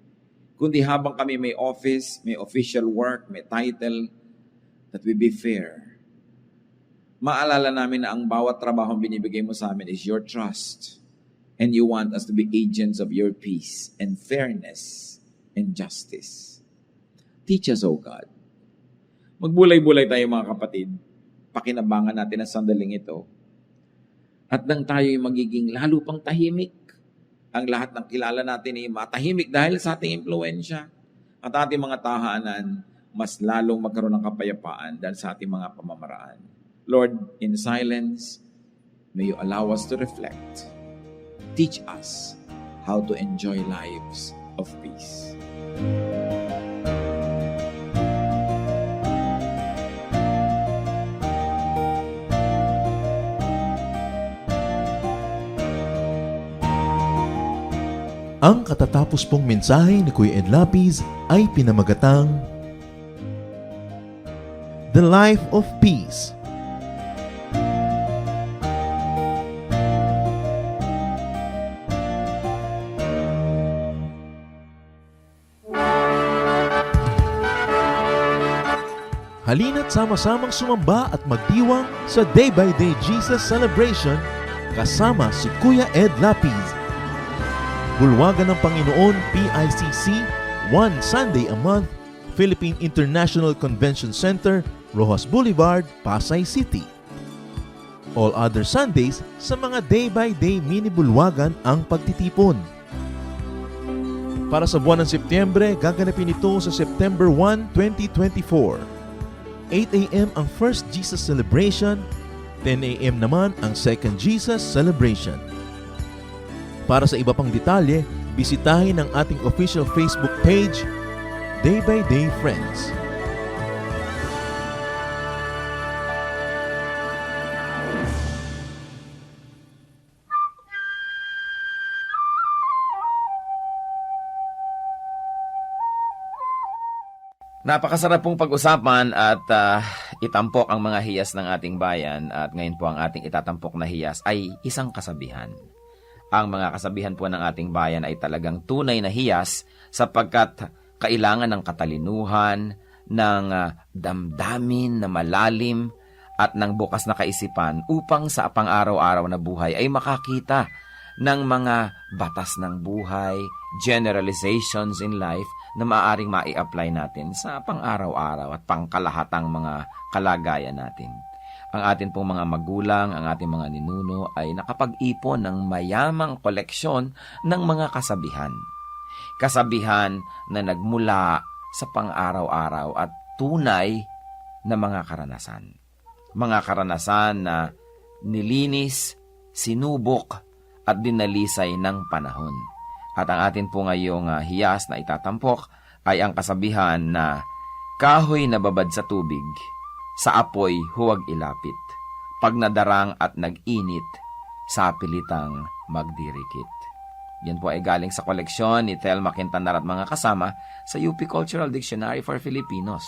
Kundi habang kami may office, may official work, may title, that we be fair. Maalala namin na ang bawat trabaho binibigay mo sa amin is your trust. And you want us to be agents of your peace and fairness and justice. Teach us, O God. Magbulay-bulay tayo, mga kapatid. Pakinabangan natin ang sandaling ito. At nang tayo'y magiging lalo pang tahimik, ang lahat ng kilala natin ay matahimik dahil sa ating impluensya at ating mga tahanan, mas lalong magkaroon ng kapayapaan dahil sa ating mga pamamaraan. Lord, in silence, may you allow us to reflect. Teach us how to enjoy lives of peace. Ang katatapos pong mensahe ni Kuya Ed Lapiz ay pinamagatang The Life of Peace. Halina't sama-samang sumamba at magdiwang sa Day by Day Jesus Celebration kasama si Kuya Ed Lapiz. Bulwagan ng Panginoon PICC, one Sunday a month, Philippine International Convention Center, Rojas Boulevard, Pasay City. All other Sundays sa mga Day by Day mini bulwagan ang pagtitipon. Para sa buwan ng Setyembre, gaganapin ito sa September 1, 2024. 8 a.m. ang First Jesus Celebration, 10 a.m. naman ang Second Jesus Celebration. Para sa iba pang detalye, bisitahin ang ating official Facebook page, Day by Day Friends. Napakasarap pong pag-usapan at itampok ang mga hiyas ng ating bayan, at ngayon po ang ating itatampok na hiyas ay isang kasabihan. Ang mga kasabihan po ng ating bayan ay talagang tunay na hiyas sapagkat kailangan ng katalinuhan, ng damdamin na malalim at ng bukas na kaisipan upang sa pang-araw-araw na buhay ay makakita ng mga batas ng buhay, generalizations in life na maaaring mai-apply natin sa pang-araw-araw at pangkalahatang mga kalagayan natin. Ang atin pong mga magulang, ang ating mga ninuno ay nakapag-ipon ng mayamang koleksyon ng mga kasabihan. Kasabihan na nagmula sa pang-araw-araw at tunay na mga karanasan. Mga karanasan na nilinis, sinubok at dinalisay ng panahon. At ang atin po ngayong hiyas na itatampok ay ang kasabihan na kahoy na babad sa tubig, sa apoy huwag ilapit. Pag nadarang at nag-init, sa pilitang magdirikit. Yan po ay galing sa koleksyon ni Thelma Quintanar at mga kasama sa UP Cultural Dictionary for Filipinos.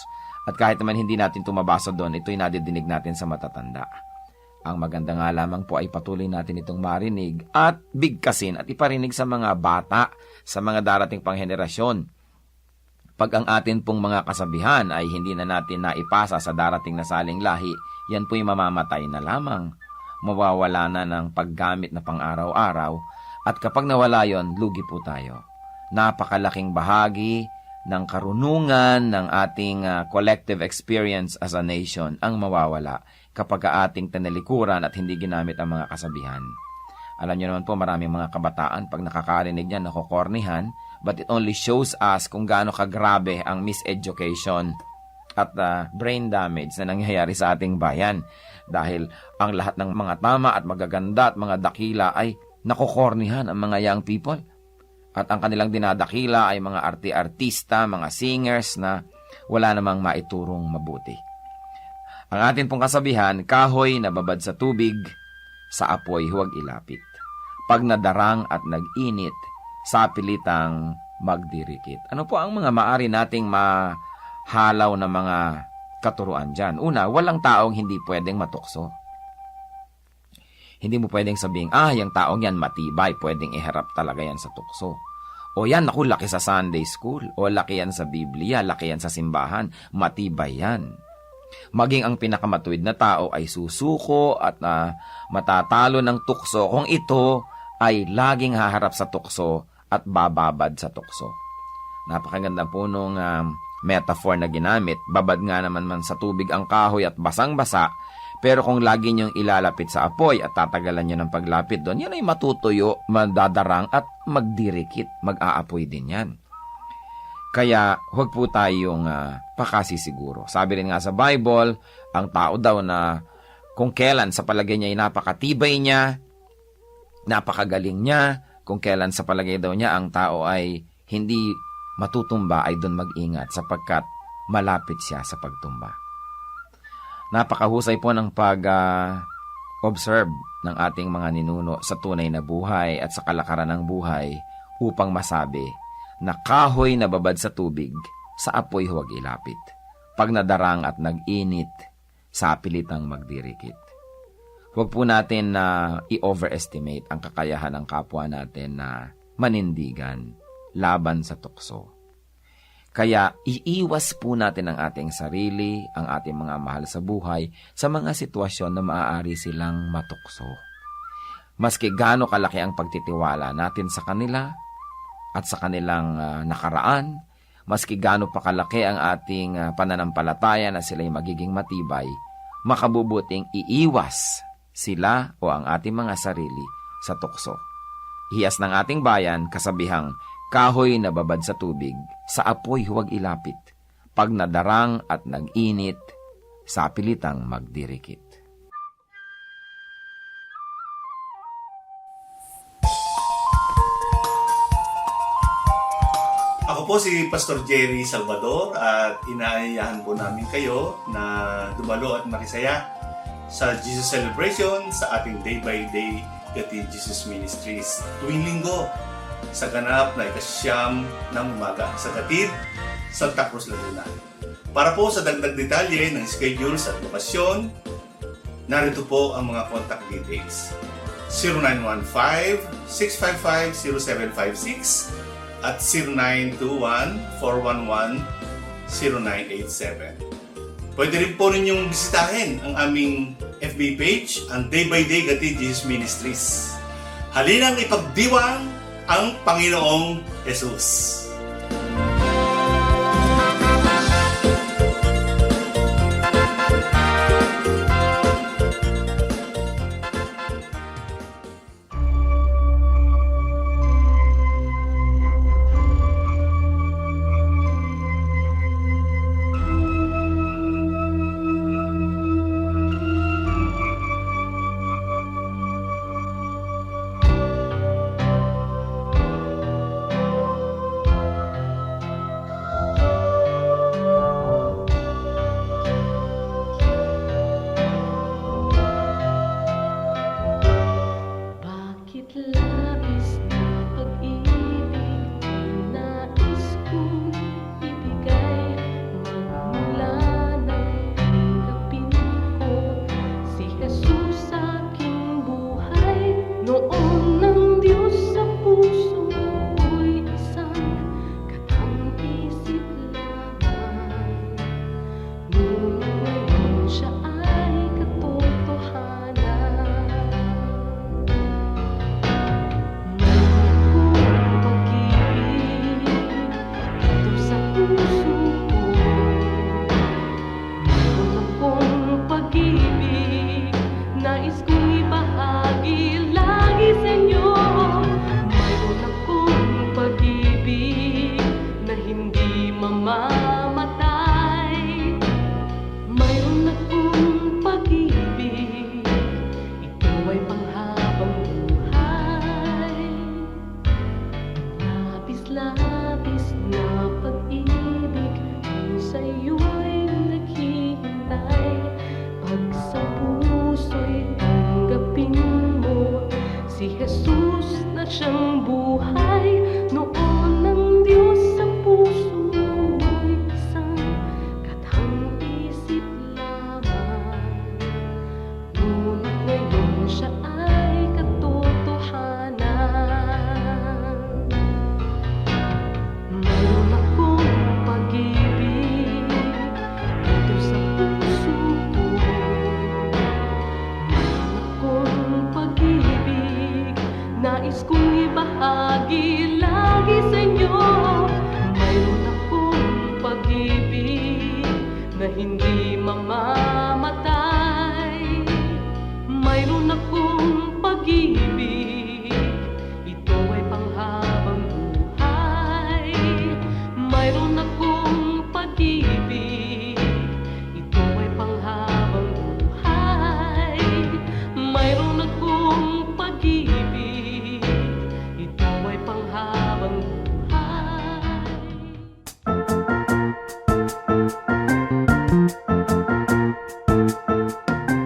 At kahit naman hindi natin tumabasa doon, ito'y nadidinig natin sa matatanda. Ang maganda nga lamang po ay patuloy natin itong marinig at bigkasin at iparinig sa mga bata, sa mga darating pang henerasyon. Pag ang atin pong mga kasabihan ay hindi na natin naipasa sa darating na saling lahi, yan po'y mamamatay na lamang. Mawawala na ng paggamit na pang-araw-araw, at kapag nawala yon, lugi po tayo. Napakalaking bahagi ng karunungan ng ating collective experience as a nation ang mawawala kapag ating tinalikuran at hindi ginamit ang mga kasabihan. Alam niyo naman po, maraming mga kabataan pag nakakarinig niyan, nakokornihan, but it only shows us kung gaano kagrabe ang miseducation at brain damage na nangyayari sa ating bayan. Dahil ang lahat ng mga tama at magaganda at mga dakila ay nakokornihan ang mga young people. At ang kanilang dinadakila ay mga artista, mga singers na wala namang maiturong mabuti. Ang atin pong kasabihan, kahoy na babad sa tubig, sa apoy huwag ilapit. Pag nadarang at nag-init, sa pilitang magdirikit. Ano po ang mga maaari nating mahalaw na mga katuruan dyan? Una, walang taong hindi pwedeng matukso. Hindi mo pwedeng sabing, yung taong yan matibay, pwedeng iharap talaga yan sa tukso. O yan, naku, laki sa Sunday school. O laki yan sa Biblia, laki yan sa simbahan. Matibay yan. Maging ang pinakamatuwid na tao ay susuko at matatalo ng tukso kung ito ay laging haharap sa tukso at bababad sa tukso. Napakaganda po nung metaphor na ginamit. Babad nga naman sa tubig ang kahoy at basang-basa, pero kung lagi niyong ilalapit sa apoy at tatagalan niyo ng paglapit doon, yan ay matutuyo, madadarang at magdirikit, mag-aapoy din yan. Kaya huwag po tayong pakasisiguro. Sabi rin nga sa Bible, ang tao daw na kung kailan sa palagay niya ay napakatibay niya, napakagaling niya, kung kailan sa palagay daw niya ang tao ay hindi matutumba, ay doon mag-ingat sapagkat malapit siya sa pagtumba. Napakahusay po ng pag-observe ng ating mga ninuno sa tunay na buhay at sa kalakaran ng buhay upang masabi na kahoy na babad sa tubig, sa apoy huwag ilapit. Pag nadarang at nag-init, sa pilitang magdirikit. Huwag po natin na i-overestimate ang kakayahan ng kapwa natin na manindigan laban sa tukso. Kaya iiwas po natin ang ating sarili, ang ating mga mahal sa buhay, sa mga sitwasyon na maaari silang matukso. Maski gaano kalaki ang pagtitiwala natin sa kanila at sa kanilang nakaraan, maski gaano pa kalaki ang ating pananampalataya na sila'y magiging matibay, makabubuting iiwas sila o ang ating mga sarili sa tukso. Hiyas ng ating bayan, kasabihang, kahoy na babad sa tubig, sa apoy huwag ilapit. Pag nadarang at nag-init, sa pilitang magdirikit. Ako po si Pastor Jerry Salvador at inaayahan po namin kayo na dumalo at makisaya sa Jesus Celebration sa ating Day by Day Gatid Jesus Ministries tuwing linggo sa ganap na ikasyam ng umaga sa Gatid, Santa Cruz, Laguna. Para po sa dagdag detalye ng schedules at lokasyon, narito po ang mga contact details. 0915-655-0756 at 0921-411-0987. Pwede rin po ninyong bisitahin ang aming FB page, ang Day by Day Gatid Jesus Ministries. Halinang ipagdiwang ang Panginoong Jesus.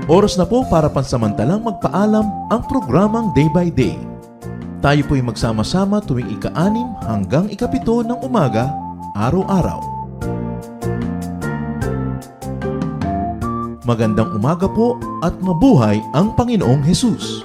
Oras na po para pansamantalang magpaalam ang programang Day by Day. Tayo po'y magsama-sama tuwing ika-6 hanggang ika-7 ng umaga, araw-araw. Magandang umaga po at mabuhay ang Panginoong Hesus!